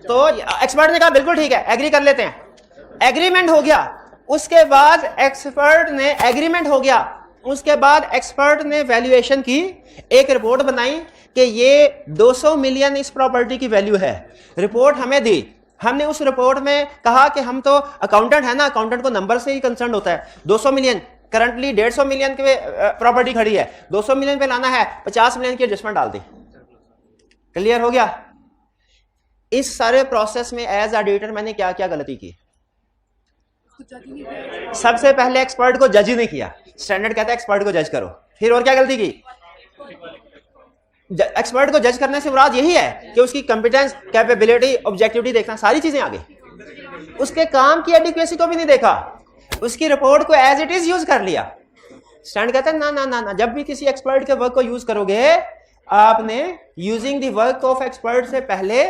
तो एक्सपर्ट ने कहा बिल्कुल ठीक है एग्री कर लेते हैं। एग्रीमेंट हो गया, उसके बाद एक्सपर्ट ने एग्रीमेंट हो गया, उसके बाद एक्सपर्ट ने वैल्यूएशन की, एक रिपोर्ट बनाई कि ये 200 मिलियन इस प्रॉपर्टी की वैल्यू है। रिपोर्ट हमें दी, हमने उस रिपोर्ट में कहा कि हम तो अकाउंटेंट है ना, अकाउंटेंट को नंबर से ही कंसर्न होता है। 200 मिलियन करंटली 150 मिलियन के प्रॉपर्टी खड़ी है, 200 मिलियन पे लाना है, 50 मिलियन की एडजस्टमेंट डाल दी। क्लियर हो गया? इस सारे प्रोसेस में एज ऑडिटर मैंने क्या क्या गलती की? सबसे पहले एक्सपर्ट को जज ही नहीं किया। स्टैंडर्ड कहता है एक्सपर्ट को जज करो। फिर और क्या गलती की? एक्सपर्ट को जज करने से मुराद यही है कि उसकी कॉम्पिटेंस, कैपेबिलिटी, ऑब्जेक्टिविटी देखना, सारी चीजें आ गई। उसके काम की एडिक्वेसी को भी नहीं देखा, उसकी रिपोर्ट को एज इट इज यूज कर लिया। स्टैंड कहता है ना ना ना ना, जब भी किसी एक्सपर्ट के वर्क को यूज करोगे, आपने using the work of expert से पहले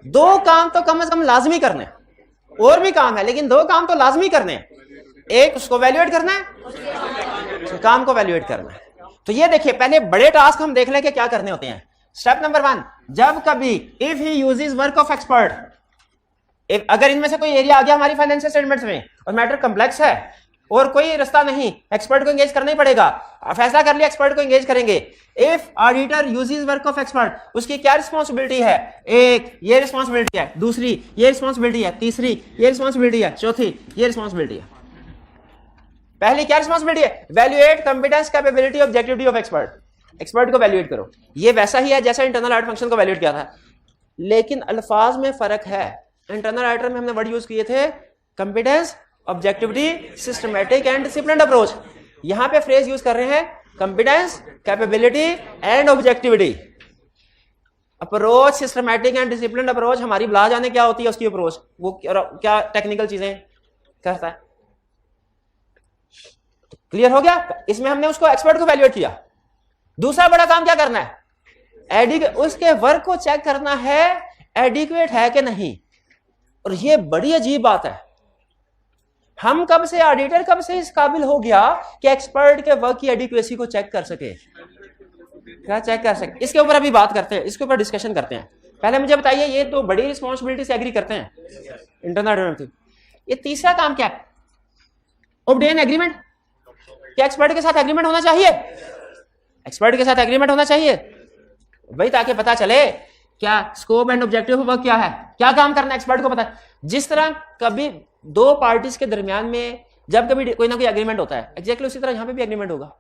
2 काम तो कम से कम लाजमी करने, और भी काम है लेकिन 2 काम तो लाजमी करने। एक उसको वैल्यूएट करना है, काम को वैल्यूएट करना है। तो ये देखिए, पहले बड़े टास्क हम देख लें कि क्या करने होते हैं। स्टेप नंबर 1, जब कभी if he uses work of expert, अगर इनमें से कोई एरिया आ गया हमारी फाइनेंशियल स्टेटमेंट्स में और मैटर कॉम्प्लेक्स है और कोई रास्ता नहीं, एक्सपर्ट को एंगेज करना ही पड़ेगा, फैसला कर लिया एक्सपर्ट को एंगेज करेंगे। If auditor uses work of expert, उसकी क्या रिस्पॉन्सिबिलिटी है? एक ये रिस्पॉन्सिबिलिटी है, दूसरी ये रिस्पॉन्सिबिलिटी है, तीसरी ये रिस्पॉन्सिबिलिटी है, चौथी ये रिस्पॉन्सिबिलिटी है। पहली क्या रिस्पॉन्सिबिलिटी है? Valuate competence, capability, objectivity of expert. Expert को वैल्यूएट करो। ये वैसा ही है जैसा इंटरनल ऑडिट फंक्शन को वैल्यूएट किया था, लेकिन अल्फाज में फर्क है। इंटरनल ऑडिटर में हमने वर्ड यूज किए थे competence, objectivity, systematic and disciplined approach. यहां पे फ्रेज यूज कर रहे हैं competence, capability and objectivity. Approach, systematic and disciplined approach, हमारी बुला जाने क्या होती है उसकी अप्रोच, वो क्या टेक्निकल चीजें करता है। क्लियर हो गया? इसमें हमने उसको एक्सपर्ट को वैल्यूएट किया। दूसरा बड़ा काम क्या करना है? उसके वर्क को चेक करना है एडिक्वेट है कि नहीं। और ये बड़ी अजीब बात है, हम कब से, ऑडिटर कब से इस काबिल हो गया कि एक्सपर्ट के वर्क की एडिक्वेसी को चेक कर सके, क्या चेक कर सके? इसके ऊपर अभी बात करते हैं, इसके ऊपर डिस्कशन करते हैं। पहले मुझे बताइए, ये तो बड़ी रिस्पॉन्सिबिलिटी से एग्री करते हैं इंटरनल, ये तीसरा काम क्या है? Obtain agreement. क्या एक्सपर्ट के साथ एग्रीमेंट होना चाहिए? एक्सपर्ट के साथ एग्रीमेंट होना चाहिए भाई, ताकि पता चले क्या scope and objective of work क्या है, क्या काम करना है, एक्सपर्ट को पता है। जिस तरह कभी दो पार्टीज के दरमियान में जब कभी कोई ना कोई एग्रीमेंट होता है, एग्जैक्टली उसी तरह यहां पे भी एग्रीमेंट होगा।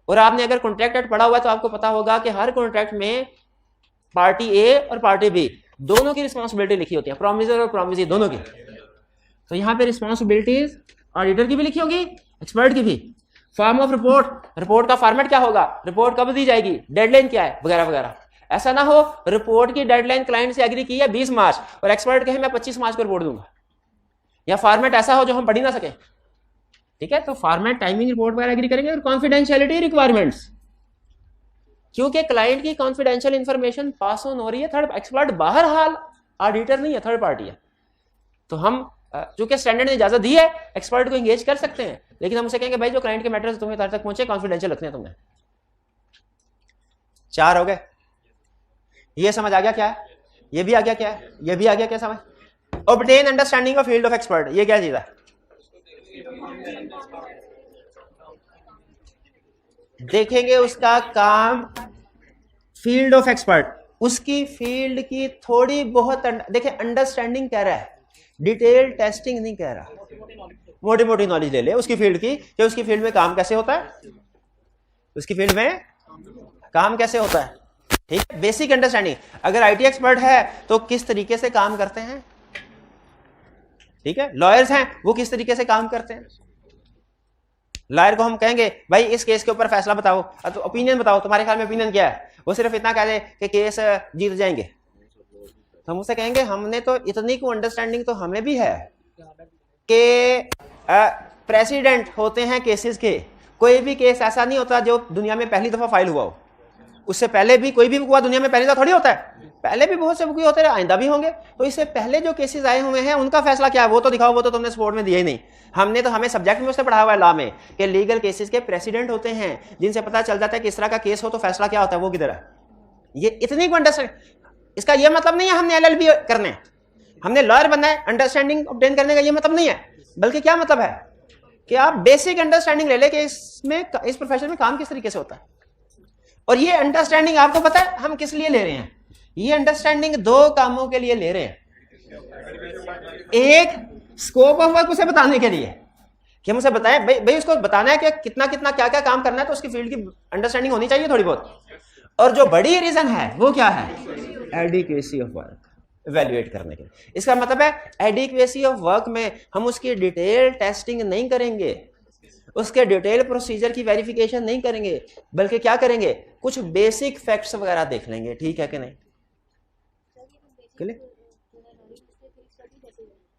और आपने अगर कॉन्ट्रैक्ट एक्ट पढ़ा हुआ है तो आपको पता होगा कि हर कॉन्ट्रैक्ट में पार्टी ए और पार्टी बी दोनों की रिस्पॉन्सिबिलिटी लिखी होती है, प्रोमिसर और प्रोमिसी दोनों की। तो यहाँ पे रिस्पॉन्सिबिलिटीज ऑडिटर की भी लिखी होगी, एक्सपर्ट की भी। फॉर्म ऑफ रिपोर्ट, रिपोर्ट का फॉर्मेट क्या होगा, रिपोर्ट कब दी जाएगी, डेडलाइन क्या है, वगैरह वगैरह। ऐसा ना हो रिपोर्ट की डेडलाइन क्लाइंट से एग्री की है 20 मार्च और एक्सपर्ट कहे मैं 25 मार्च को रिपोर्ट दूंगा, या फॉर्मेट ऐसा हो जो हम पढ़ ही ना सके। ठीक है, तो फॉर्मेट, टाइमिंग, रिपोर्ट वगैरह एग्री करेंगे। और कॉन्फिडेंशियलिटी रिक्वायरमेंट्स, क्योंकि क्लाइंट की कॉन्फिडेंशियल इंफॉर्मेशन पास ऑन हो रही है, थर्ड एक्सपर्ट बाहर हाल ऑडिटर नहीं है, थर्ड पार्टी है। तो हम चूंकि स्टैंडर्ड ने इजाजत दी है एक्सपर्ट को एंगेज कर सकते हैं, लेकिन हम उसे कहेंगे भाई जो क्लाइंट के मैटर्स तुम्हें तक पहुंचे कॉन्फिडेंशियल रखने हैं तुमने। 4 हो गए, ये समझ आ गया क्या है, ये भी आ गया क्या है, ये भी आ गया क्या समझ? Obtain understanding of field of expert, ये क्या चीज है? देखेंगे उसका काम, फील्ड ऑफ एक्सपर्ट, उसकी फील्ड की थोड़ी बहुत देखें, अंडरस्टैंडिंग कह रहा है, डिटेल टेस्टिंग नहीं कह रहा। मोटी मोटी नॉलेज ले ले उसकी फील्ड की, कि उसकी फील्ड में काम कैसे होता है, उसकी फील्ड में काम कैसे होता है। ठीक है, बेसिक अंडरस्टैंडिंग। अगर आईटी एक्सपर्ट है तो किस तरीके से काम करते हैं, ठीक है। लॉयर्स हैं वो किस तरीके से काम करते हैं। लॉयर को हम कहेंगे भाई इस केस के ऊपर फैसला बताओ, तो ओपिनियन बताओ, तुम्हारे ख्याल में ओपिनियन क्या है, वो सिर्फ इतना कह दे कि केस जीत जाएंगे, तो हम उसे कहेंगे हमने तो इतनी को अंडरस्टैंडिंग तो हमें भी है कि प्रेसिडेंट होते हैं केसेस के, कोई भी केस ऐसा नहीं होता जो दुनिया में पहली दफा फाइल हुआ हो, उससे पहले भी कोई भी हुआ दुनिया में पहली दफा थोड़ी होता है, पहले भी बहुत से बुक होते रहे, आइंदा भी होंगे। तो इससे पहले जो केसेस आए हुए हैं उनका फैसला क्या है वो तो दिखाओ, वो तो तुमने स्पोर्ट में दिया ही नहीं। हमने तो, हमें सब्जेक्ट में उससे पढ़ा हुआ है लॉ में कि लीगल केसेस के प्रेसिडेंट होते हैं जिनसे पता चल जाता है कि इस तरह का केस हो तो फैसला क्या होता है, वो किधर है। ये इतनी को अंडरस्टैंड, इसका ये मतलब नहीं है हमने एलएलबी करने, हमने लॉयर बनना है, अंडरस्टैंडिंग ऑब्टेन करने का ये मतलब नहीं है, बल्कि क्या मतलब है कि आप बेसिक अंडरस्टैंडिंग ले ले कि इसमें, इस प्रोफेशन में काम किस तरीके से होता है। और ये अंडरस्टैंडिंग आपको पता है हम किस लिए ले रहे हैं, ये अंडरस्टैंडिंग 2 कामों के लिए ले रहे हैं। एक, स्कोप ऑफ वर्क उसे बताने के लिए कि हम उसे बताएं भाई उसको बताना है कि कितना कितना क्या क्या काम करना है, तो उसकी फील्ड की अंडरस्टैंडिंग होनी चाहिए थोड़ी बहुत। और जो बड़ी रीजन है वो क्या है, एडिक्वेसी ऑफ वर्क इवैल्यूएट करने के। इसका मतलब है एडिक्वेसी ऑफ वर्क में हम उसकी डिटेल टेस्टिंग नहीं करेंगे, उसके डिटेल प्रोसीजर की वेरिफिकेशन नहीं करेंगे, बल्कि क्या करेंगे, कुछ बेसिक फैक्ट्स वगैरह देख लेंगे, ठीक है कि नहीं।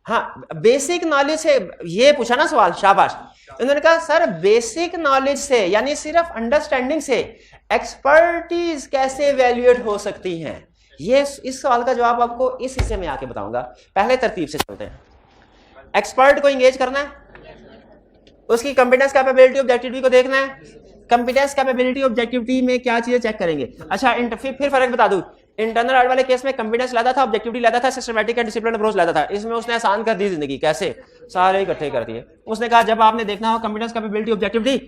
हाँ, बेसिक नॉलेज से, ये पूछा ना सवाल, शाबाश। उन्होंने कहा सर बेसिक नॉलेज से, यानी सिर्फ अंडरस्टैंडिंग से एक्सपर्टीज कैसे इवैल्यूएट हो सकती हैं। ये इस सवाल का जवाब आपको इस हिस्से में आके बताऊंगा। पहले तरतीब से चलते हैं। एक्सपर्ट को एंगेज करना है, उसकी कॉम्पिटेंस कैपेबिलिटी ऑब्जेक्टिविटी को देखना है। कॉम्पिटेंस कैपेबिलिटी ऑब्जेक्टिविटी में क्या चीजें चेक करेंगे। अच्छा, फिर फर्क बता दूं, इंटरनल ऑडिट वाले केस में कॉम्पिटेंस लाता था, ऑब्जेक्टिविटी लाता था, सिस्टमैटिक एंड डिसिप्लिन अप्रोच लाता था। इसमें उसने आसान कर दी जिंदगी, कैसे, सारे इकट्ठे कर दिए। उसने कहा जब आपने देखना हो कॉम्पिटेंस कैपेबिलिटी ऑब्जेक्टिविटी,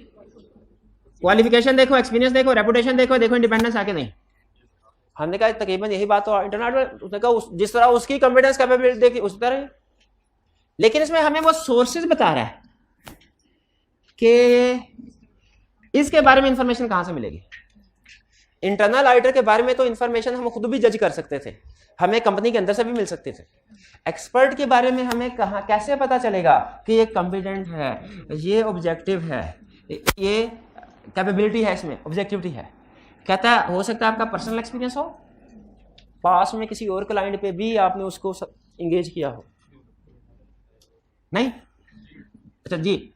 क्वालिफिकेशन देखो, एक्सपीरियंस देखो, रेपुटेशन देखो, देखो इंडिपेंडेंस आके नहीं। हमने कहा तकरीबन यही बात हो इंटरनल, उसने कहा जिस तरह उसकी कॉम्पिटेंस कैपेबिलिटी देखी उस तरह, लेकिन इसमें हमें वो सोर्सेज बता रहा है कि इसके बारे में इंफॉर्मेशन कहां से मिलेगी। इंटरनल ऑडिटर के बारे में तो इंफॉर्मेशन हम खुद भी जज कर सकते थे, हमें कंपनी के अंदर से भी मिल सकते थे। एक्सपर्ट के बारे में हमें कहां, कैसे पता चलेगा कि ये कॉम्पिटेंट है, ये ऑब्जेक्टिव है, ये कैपेबिलिटी है, इसमें ऑब्जेक्टिविटी है। कहता है हो सकता है आपका पर्सनल एक्सपीरियंस हो, पास में किसी और क्लाइंट पे भी आपने उसको इंगेज किया हो, नहीं, अच्छा जी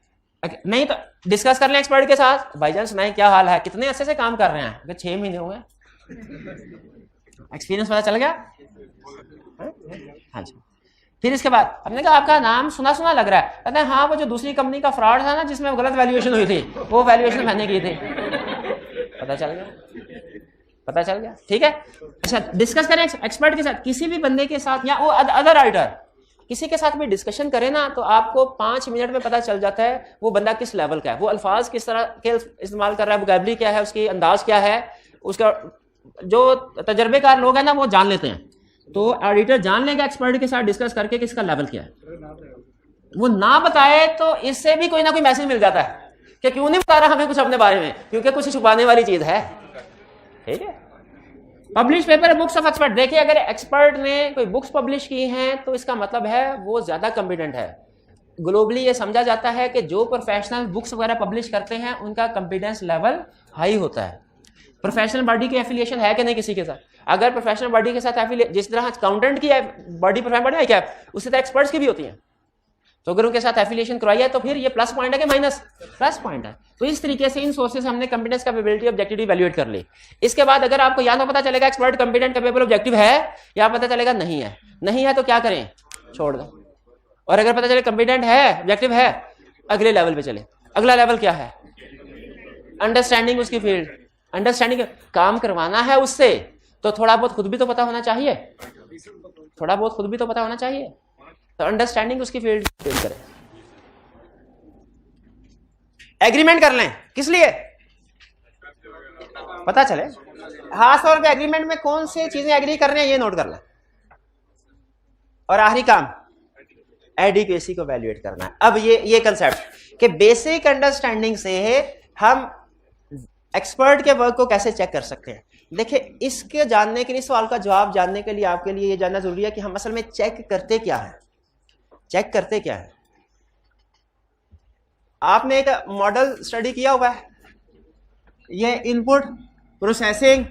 नहीं, तो डिस्कस कर लें एक्सपर्ट के साथ, भाईजान सुनाए क्या हाल है, कितने अच्छे से काम कर रहे हैं, अगर 6 महीने हुए, एक्सपीरियंस पता चल गया। हाँ जी, फिर इसके बाद हमने कहा आपका नाम सुना सुना लग रहा है, कहते हैं हाँ वो जो दूसरी कंपनी का फ्रॉड था ना जिसमें गलत वैल्यूएशन हुई थी, वो वैल्यूएशन मैंने की थी। पता चल गया, ठीक है। अच्छा, डिस्कस करें एक्सपर्ट के साथ, किसी भी बंदे के साथ या वो अदर राइटर किसी के साथ भी डिस्कशन करें ना, तो आपको 5 मिनट में पता चल जाता है वो बंदा किस लेवल का है, वो अल्फाज किस तरह के इस्तेमाल कर रहा है, वोकैबुलरी क्या है, उसकी अंदाज क्या है, उसका जो तजर्बेकार लोग हैं ना वो जान लेते हैं। तो ऑडिटर जान लेगा एक्सपर्ट के साथ डिस्कस करके किसका लेवल क्या है। वो ना बताए तो इससे भी कोई ना कोई मैसेज मिल जाता है कि क्यों नहीं बता रहा हमें कुछ अपने बारे में, क्योंकि कुछ छुपाने वाली चीज है, ठीक है। Publish paper books of expert, देखिए अगर एक्सपर्ट ने कोई बुक्स पब्लिश की हैं तो इसका मतलब है वो ज्यादा कॉम्पिटेंट है। ग्लोबली ये समझा जाता है कि जो प्रोफेशनल बुक्स वगैरह पब्लिश करते हैं उनका कॉम्पिटेंस लेवल हाई होता है। प्रोफेशनल बॉडी की एफिलिएशन है कि नहीं किसी के साथ, अगर प्रोफेशनल बॉडी के साथ जिस तरह अकाउंटेंट की बॉडी प्रोफेशनल बॉडी है क्या, उसी तरह एक्सपर्ट्स की भी होती है। तो अगर उनके साथ एफिलिएशन करवाई है तो फिर ये प्लस पॉइंट है कि माइनस प्लस पॉइंट है। तो इस तरीके से इन सोर्सेस हमने कॉम्पिटेंस कैपेबिलिटी ऑब्जेक्टिव इवैल्यूएट कर ली। इसके बाद अगर आपको या तो पता चलेगा एक्सपर्ट कॉम्पिटेंट कैपेबल ऑब्जेक्टिव है, या पता चलेगा नहीं है तो क्या करें, छोड़ दें। और अगर पता चले कॉम्पिटेंट है, ऑब्जेक्टिव है, अगले लेवल पे चले। अगला लेवल क्या है, अंडरस्टैंडिंग उसकी फील्ड, अंडरस्टैंडिंग काम करवाना है उससे तो थोड़ा बहुत खुद भी तो पता होना चाहिए, तो अंडरस्टैंडिंग उसकी फील्ड करें। एग्रीमेंट कर लें, किस लिए, पता चले खास तौर पे एग्रीमेंट में कौन सी चीजें एग्री कर रहे हैं ये नोट कर लें। और आखिरी काम एडिक्वेसी को वैल्यूएट करना है। अब ये कंसेप्ट कि बेसिक अंडरस्टैंडिंग से हम एक्सपर्ट के वर्क को कैसे चेक कर सकते हैं। देखिए, इसके जानने के लिए, सवाल का जवाब जानने के लिए आपके लिए ये जानना जरूरी है कि हम असल में चेक करते क्या है। आपने एक मॉडल स्टडी किया हुआ है, ये input, processing,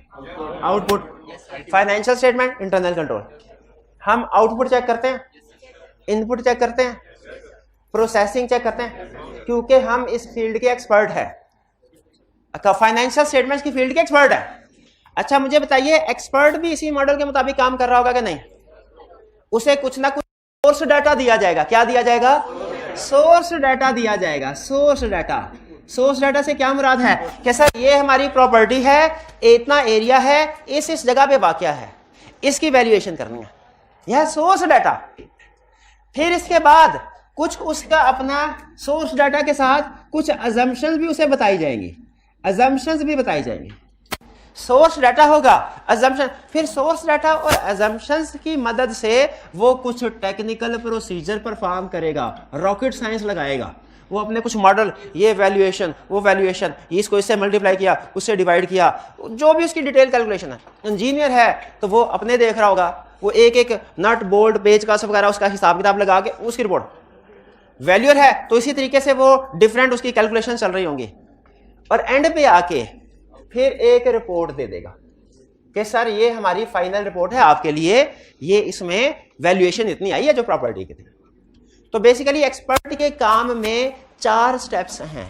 output, financial statement, internal control. हम आउटपुट चेक करते हैं, इनपुट चेक करते हैं, प्रोसेसिंग चेक करते हैं, क्योंकि हम इस फील्ड के एक्सपर्ट हैं, फाइनेंशियल स्टेटमेंट्स की फील्ड के एक्सपर्ट है। अच्छा, मुझे बताइए एक्सपर्ट भी इसी मॉडल के मुताबिक काम कर रहा होगा कि नहीं? उसे कुछ ना कुछ सोर्स डाटा दिया जाएगा। क्या दिया जाएगा? सोर्स डाटा दिया जाएगा। सोर्स डाटा से क्या मुराद है कि सर ये हमारी प्रॉपर्टी है, इतना एरिया है, इस जगह पे वाक़या है, इसकी वैल्यूएशन करनी है, यह सोर्स डाटा। फिर इसके बाद कुछ उसका अपना सोर्स डाटा के साथ कुछ अजम्पशंस भी उसे बताई जाएंगी, सोर्स डाटा होगा, अजम्पशन, फिर सोर्स डाटा और अजम्पशंस की मदद से वो कुछ टेक्निकल प्रोसीजर परफॉर्म करेगा, रॉकेट साइंस लगाएगा। वो अपने कुछ मॉडल, ये वैल्यूएशन, वो वैल्यूएशन, इसको इससे मल्टीप्लाई किया, उससे डिवाइड किया, जो भी उसकी डिटेल कैलकुलेशन है। इंजीनियर है तो वो अपने देख रहा होगा, वो एक नट बोल्ट पेज का सब वगैरह उसका हिसाब किताब लगा के उसकी रिपोर्ट। वैल्यूअर है तो इसी तरीके से वो डिफरेंट उसकी कैलकुलेशन चल रही होंगी, और एंड पे आके फिर एक रिपोर्ट दे देगा कि सर ये हमारी फाइनल रिपोर्ट है आपके लिए, ये इसमें वैल्यूएशन इतनी आई है जो प्रॉपर्टी की थी। तो बेसिकली एक्सपर्ट के काम में 4 स्टेप्स हैं,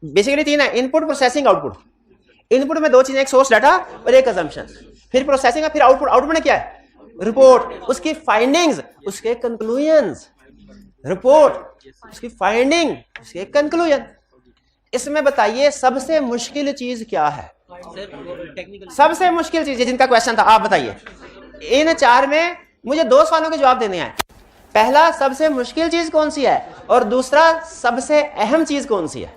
बेसिकली 3 है, इनपुट, प्रोसेसिंग, आउटपुट। इनपुट में 2 चीजें, एक सोर्स डाटा और एक अजम्पशन। फिर प्रोसेसिंग, फिर आउटपुट। आउटपुट में क्या है? रिपोर्ट, उसकी फाइंडिंग्स, उसके कंक्लूजन्स। रिपोर्ट, उसकी फाइंडिंग, उसके कंक्लूजन। इसमें बताइए सबसे मुश्किल चीज क्या है? सबसे मुश्किल चीज जिनका क्वेश्चन था, आप बताइए। इन 4 में मुझे 2 सवालों के जवाब देने हैं। पहला, सबसे मुश्किल चीज कौन सी है, और दूसरा, सबसे अहम चीज कौन सी है?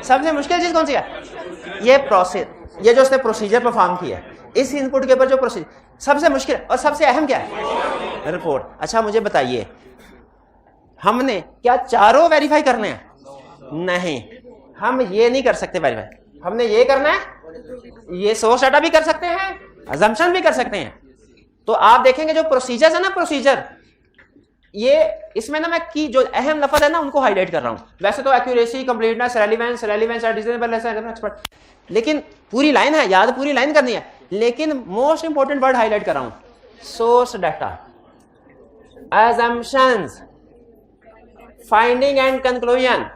सबसे मुश्किल चीज कौन सी है? ये प्रोसेस, ये जो उसने प्रोसीजर परफॉर्म किया है, इस इनपुट के ऊपर जो प्रोसीजर, सबसे मुश्किल और सबसे अहम क्या है? रिपोर्ट। अच्छा, मुझे बताइए हमने क्या चारों वेरीफाई करने हैं? नहीं, हम ये नहीं कर सकते वेरीफाई। हमने ये करना है, ये सोर्स डाटा भी कर सकते हैं, अजम्पशन भी कर सकते हैं। तो आप देखेंगे जो प्रोसीजर है ना, प्रोसीजर, ये इसमें ना मैं की जो अहम लफ्ज है ना उनको हाईलाइट कर रहा हूं। वैसे तो एक्यूरेसी, कंप्लीटनेस, रेलेवेंस, एक्सपर्ट, लेकिन पूरी लाइन है, याद पूरी लाइन करनी है, लेकिन मोस्ट इंपोर्टेंट वर्ड हाईलाइट कर रहा हूं। Source data, assumptions, finding and conclusion.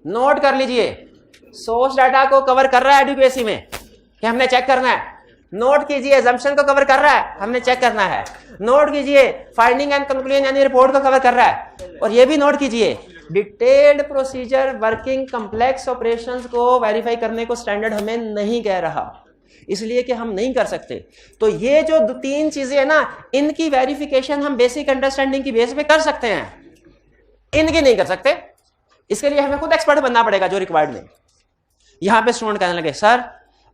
Note कर लीजिए, सोर्स डाटा को कवर कर रहा है एडिक्वेसी में कि हमने चेक करना है। नोट कीजिए assumption को कवर कर रहा है, हमने चेक करना है। नोट कीजिए फाइंडिंग एंड कंक्लूजन यानी रिपोर्ट को कवर कर रहा है। और ये भी नोट कीजिए detailed procedure working complex operations को वेरीफाई करने को स्टैंडर्ड हमें नहीं कह रहा, इसलिए कि हम नहीं कर सकते। तो ये जो तीन चीजें है ना, इनकी वेरिफिकेशन हम बेसिक अंडरस्टैंडिंग की बेस पे कर सकते हैं, इनकी नहीं कर सकते। इसके लिए हमें खुद एक्सपर्ट बनना पड़ेगा जो रिक्वायर्ड नहीं। यहां पे स्टूडेंट कहने लगे सर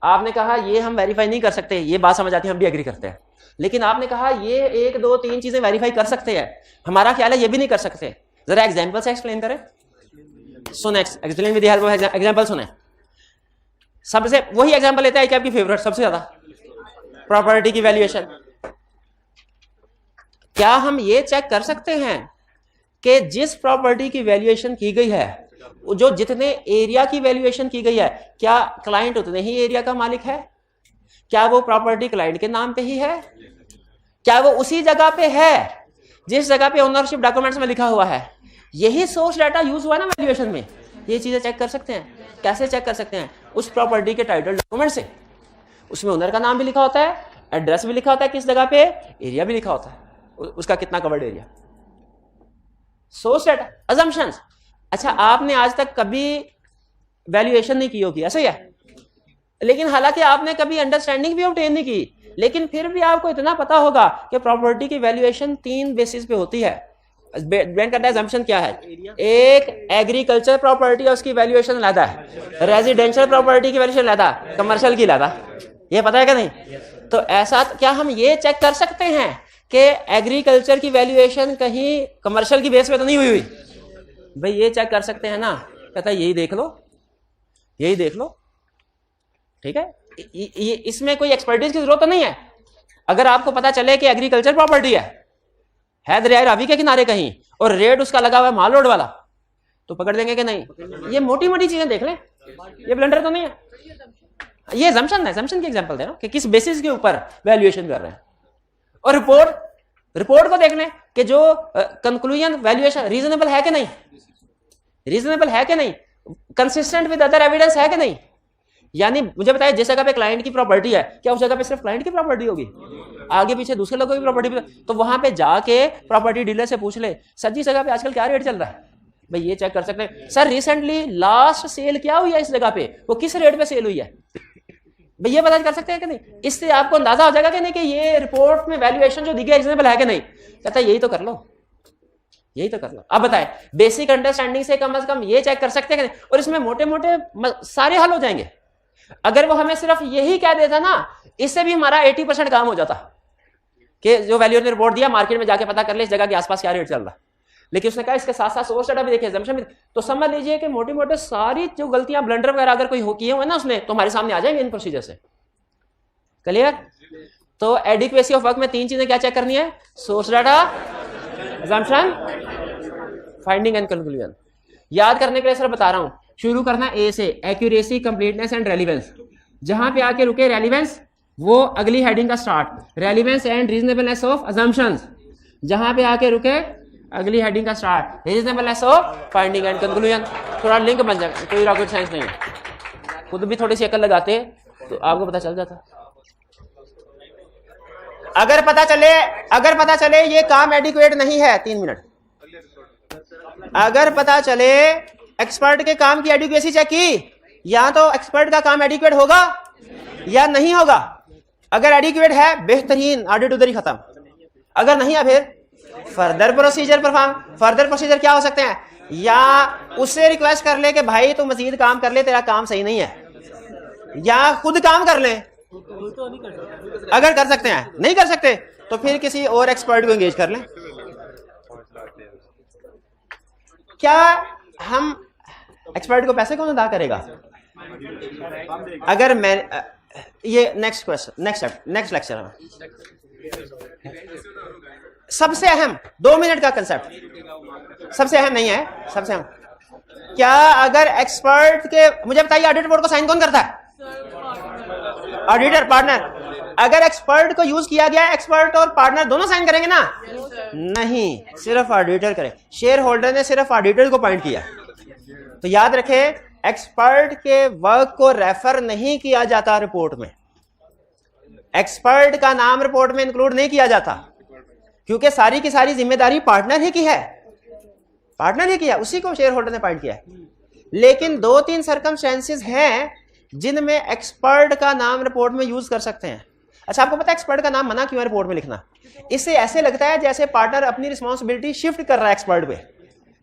आपने कहा ये हम वेरीफाई नहीं कर सकते, ये बात समझ आती है, हम भी एग्री करते हैं, लेकिन आपने कहा ये 1 2 3 चीजें वेरीफाई कर सकते हैं, हमारा ख्याल है ये भी नहीं कर सकते। जरा एग्जांपल से एक्सप्लेन करें। सुने, explain with the help of example सुने। सबसे वही एग्जांपल लेते हैं कि आपकी फेवरेट सबसे ज्यादा प्रॉपर्टी की वैल्यूएशन। क्या हम ये चेक कर सकते हैं कि जिस प्रॉपर्टी की वैल्यूएशन की गई है, जो जितने एरिया की वैल्यूएशन की गई है, क्या क्लाइंट उतने ही एरिया का मालिक है? क्या वो प्रॉपर्टी क्लाइंट के नाम पे ही है? क्या वो उसी जगह पे है जिस जगह पे ओनरशिप डॉक्यूमेंट्स में लिखा हुआ है? यही सोर्स डाटा यूज हुआ ना वैल्यूएशन में। ये चीजें चेक कर सकते हैं। कैसे चेक कर सकते हैं? उस प्रॉपर्टी के टाइटल डॉक्यूमेंट से। उसमें ओनर का नाम भी लिखा होता है, एड्रेस भी लिखा होता है किस जगह पे, एरिया भी लिखा होता है, उसका कितना covered area. Source data, assumptions. अच्छा, आपने आज तक कभी वैल्यूएशन नहीं की होगी, ऐसा ही है, लेकिन हालांकि आपने कभी अंडरस्टैंडिंग भी ऑब्टेन नहीं की, लेकिन फिर भी आपको इतना पता होगा कि प्रॉपर्टी की वैल्यूएशन 3 बेसिस पे होती है। ब्रेन करता है assumption क्या है? एक एग्रीकल्चर प्रॉपर्टी है उसकी वैल्यूएशन लाता है, रेजिडेंशियल प्रॉपर्टी की वैल्यूएशन लाता, कमर्शियल की लाता। ये पता है क्या नहीं? तो ऐसा क्या हम ये चेक कर सकते हैं कि एग्रीकल्चर की वैल्यूएशन कहीं कमर्शियल की बेस पे तो नहीं हुई? भाई ये चेक कर सकते हैं ना। कहता है यही देख लो, यही देख लो, ठीक है। ये इसमें कोई एक्सपर्टीज की जरूरत तो नहीं है। अगर आपको पता चले कि एग्रीकल्चर प्रॉपर्टी है दरिया रावी के किनारे कहीं, और रेट उसका लगा हुआ है माल रोड वाला, तो पकड़ देंगे कि नहीं? ये मोटी मोटी चीजें देख लें, ये ब्लंडर तो नहीं है। ये assumption है, assumption की एग्जांपल दे रहा हूं कि किस बेसिस के ऊपर वैल्यूएशन कर रहे हैं। और रिपोर्ट को देख लें कि जो कंक्लूजन वैल्यूएशन रीजनेबल है कि नहीं, रीजनेबल है कि नहीं, कंसिस्टेंट विद अदर एविडेंस है कि नहीं। यानी मुझे बताइए जिस जगह पे क्लाइंट की प्रॉपर्टी है, क्या उस जगह पे सिर्फ क्लाइंट की प्रॉपर्टी होगी? आगे पीछे दूसरे लोगों की प्रॉपर्टी? तो वहां पे जाके प्रॉपर्टी डीलर से पूछ ले सर जी जगह पे आजकल क्या रेट चल रहा है, भाई ये चेक कर सकते हैं। सर रिसेंटली लास्ट सेल क्या हुई है इस जगह पे, वो किस रेट पे सेल हुई है, भाई ये पता कर सकते हैं कि नहीं? इससे आपको अंदाजा हो जाएगा कि नहीं कि ये रिपोर्ट में वैल्यूएशन जो दी गई रीजनेबल है कि नहीं। कहता है यही तो कर लो, यही तो कर लो। अब बताए बेसिक अंडरस्टैंडिंग से कम ये चेक कर सकते हैं कि नहीं? और इसमें मोटे मोटे सारे हल हो जाएंगे। अगर वो हमें सिर्फ यही कह देता ना, इससे भी हमारा 80% काम हो जाता कि जो वैल्यू ने रिपोर्ट दिया मार्केट में जाके पता कर ले इस जगह के आसपास क्या रेट चल रहा है। लेकिन उसने कहा इसके साथ साथ सोर्स डाटा भी देखिए, assumption भी। तो समझ लीजिए कि मोटी मोटे सारी जो गलतियां ब्लंडर वगैरह अगर कोई किए हुए ना उसने, तो हमारे सामने आ जाएंगे इन प्रोसीजर से। क्लियर? तो एडिक्वेसी ऑफ वर्क में 3 चीजें क्या चेक करनी है? Source data, assumption, finding and conclusion. याद करने के लिए सर बता रहा हूं, शुरू करना ए से, एक्यूरेसी, कंप्लीटनेस एंड रेलिवेंस। जहां पे आके रुके रेलिवेंस, वो अगली हेडिंग का start. Relevance and reasonableness of assumptions, जहां पे आके रुके अगली हेडिंग का start. Reasonableness of finding and conclusion. थोड़ा लिंक बन जाएगा, कोई रॉकेट साइंस नहीं है। खुद भी थोड़ी सी अकल लगाते तो आपको पता चल जाता। अगर पता चले ये काम एडिक्वेट नहीं है, 3 मिनट। अगर पता चले एक्सपर्ट के काम की एडिक्वेसी चेक की, या तो एक्सपर्ट का काम एडिक्वेट होगा या नहीं होगा। अगर एडिक्वेट है बेहतरीन, ऑडिट उधर ही खत्म। अगर नहीं है फिर further procedure perform. Further procedure क्या हो सकते हैं? या उससे रिक्वेस्ट कर ले कि भाई तू मजीद काम कर ले, तेरा काम सही नहीं है, या खुद काम कर ले। अगर कर सकते हैं, नहीं कर सकते तो फिर किसी और एक्सपर्ट को एंगेज कर लें। क्या हम एक्सपर्ट को पैसे कौन अदा करेगा? अगर मैं ये नेक्स्ट क्वेश्चन, नेक्स्ट लेक्चर में सबसे अहम 2 मिनट का कंसेप्ट, सबसे अहम नहीं है, सबसे अहम क्या, अगर एक्सपर्ट के, मुझे बताइए ऑडिट रिपोर्ट को साइन कौन करता है? Auditor, partner. अगर एक्सपर्ट को यूज किया गया, एक्सपर्ट और पार्टनर दोनों साइन करेंगे ना? नहीं, सिर्फ ऑडिटर करे। शेयर होल्डर ने सिर्फ ऑडिटर को पॉइंट किया। तो याद रखें एक्सपर्ट के वर्क को रेफर नहीं किया जाता रिपोर्ट में। एक्सपर्ट का नाम रिपोर्ट में इंक्लूड नहीं किया जाता, क्योंकि सारी की सारी जिम्मेदारी पार्टनर ही की है, पार्टनर ही किया, उसी को शेयर होल्डर ने अपॉइंट किया है। लेकिन 2-3 सर्कमस्टेंसेस हैं जिनमें एक्सपर्ट का नाम रिपोर्ट में यूज कर सकते हैं। अच्छा, आपको पता है एक्सपर्ट का नाम मना क्यों है रिपोर्ट में लिखना? इससे ऐसे लगता है जैसे पार्टनर अपनी रिस्पॉन्सिबिलिटी शिफ्ट कर रहा है एक्सपर्ट पे,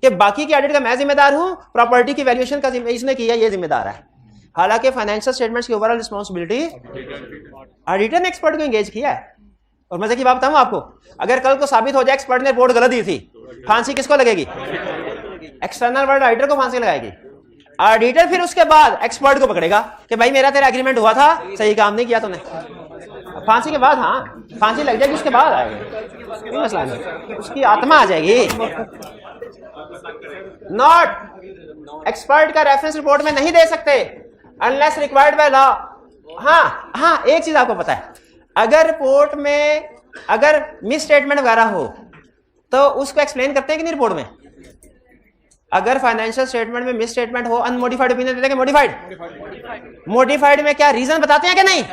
कि बाकी की ऑडिट का मैं जिम्मेदार हूं, प्रॉपर्टी की वैल्यूएशन का इसने किया, ये जिम्मेदार है। हालांकि फाइनेंशियल स्टेटमेंट्स की ओवरऑल रिस्पॉन्सिबिलिटी ऑडिटर ने एक्सपर्ट को एंगेज किया है। और मजे की बात बताऊं आपको, अगर कल को साबित हो जाए एक्सपर्ट ने रिपोर्ट गलत दी थी, फांसी किसको लगेगी? एक्सटर्नल वर्ल्ड ऑडिटर को फांसी लगाएगी। ऑडिटर फिर उसके बाद एक्सपर्ट को पकड़ेगा कि भाई मेरा तेरा एग्रीमेंट हुआ था, सही काम नहीं किया तूने। फांसी के बाद, हाँ फांसी लग जाएगी, उसके बाद आएगा, कोई मसला नहीं, उसकी आत्मा आ जाएगी। नॉट एक्सपर्ट का रेफरेंस रिपोर्ट में नहीं दे सकते अनलेस रिक्वायर्ड बाय लॉ। हाँ, एक चीज आपको पता है, अगर रिपोर्ट में अगर मिस स्टेटमेंट वगैरह हो तो उसको एक्सप्लेन करते हैं कि नहीं रिपोर्ट में? अगर फाइनेंशियल स्टेटमेंट में मिस स्टेटमेंट हो, अनमोडिफाइड ओपिनियन देते हैं कि मॉडिफाइड? मॉडिफाइड में क्या रीजन बताते हैं कि नहीं?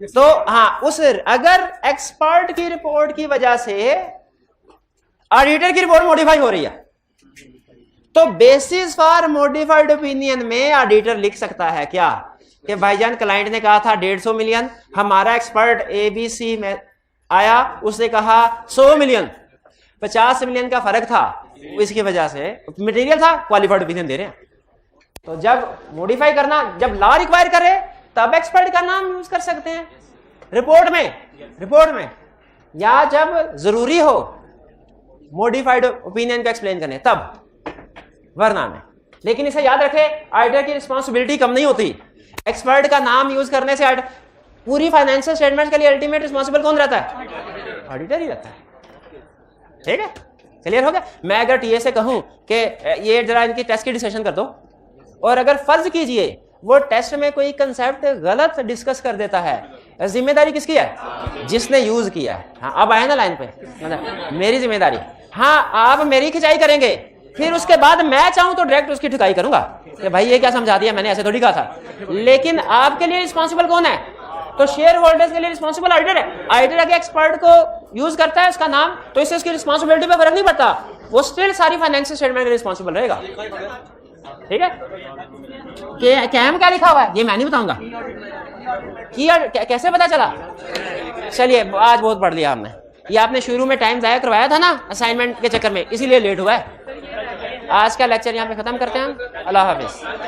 तो हाँ, उस अगर एक्सपर्ट की रिपोर्ट की वजह से ऑडिटर की रिपोर्ट मॉडिफाई हो रही है, तो बेसिस फॉर मॉडिफाइड ओपिनियन में ऑडिटर लिख सकता है क्या कि भाईजान क्लाइंट ने कहा था 150 मिलियन, हमारा एक्सपर्ट ABC में आया, उसने कहा 100 मिलियन, 50 मिलियन का फर्क था, इसकी वजह से मटेरियल था, क्वालिफाइड ओपिनियन दे रहे हैं। तो जब मॉडिफाई करना, जब लॉ रिक्वायर करे तब एक्सपर्ट का नाम यूज कर सकते हैं रिपोर्ट में, या जब जरूरी हो मॉडिफाइड ओपिनियन को एक्सप्लेन करने तब, वरना नहीं। लेकिन इसे याद रखें, ऑडिटर की रिस्पॉन्सिबिलिटी कम नहीं होती। एक्सपर्ट का नाम यूज करने से पूरी फाइनेंशियल स्टेटमेंट के लिए अल्टीमेट रिस्पॉन्सिबल कौन रहता है? ऑडिटर ही रहता है। ठीक है, क्लियर हो गया? मैं अगर टीए से कहूं कि ये जरा इनकी टेस्ट की डिस्कशन कर दो, और अगर फर्ज कीजिए वो टेस्ट में कोई कंसेप्ट गलत डिस्कस कर देता है, जिम्मेदारी किसकी है? जिसने यूज किया है। हाँ, अब आए ना लाइन पे, मेरी जिम्मेदारी। हाँ, आप मेरी खिंचाई करेंगे, फिर उसके बाद मैं चाहूं तो डायरेक्ट उसकी ठुकाई करूंगा कि भाई ये क्या समझा दिया, मैंने ऐसे थोड़ी कहा था। लेकिन आपके लिए रिस्पॉन्सिबल कौन है? तो शेयर होल्डर्स के लिए रिस्पॉन्सिबल ऑडिटर है। ऑडिटर अगर एक्सपर्ट को यूज करता है उसका नाम, तो इससे उसकी रिस्पॉन्सिबिलिटी पे फर्क नहीं पड़ता, वो स्टिल सारी फाइनेंशियल स्टेटमेंट के रिस्पॉन्सिबल रहेगा। ठीक है, कैम क्या लिखा हुआ है ये मैं नहीं बताऊंगा, कैसे पता चला? चलिए, आज बहुत पढ़ लिया हमने। ये आपने शुरू में टाइम जाया करवाया था ना असाइनमेंट के चक्कर में, इसीलिए लेट हुआ है। आज का लेक्चर यहाँ पे खत्म करते हैं हम। अल्लाह हाफिज।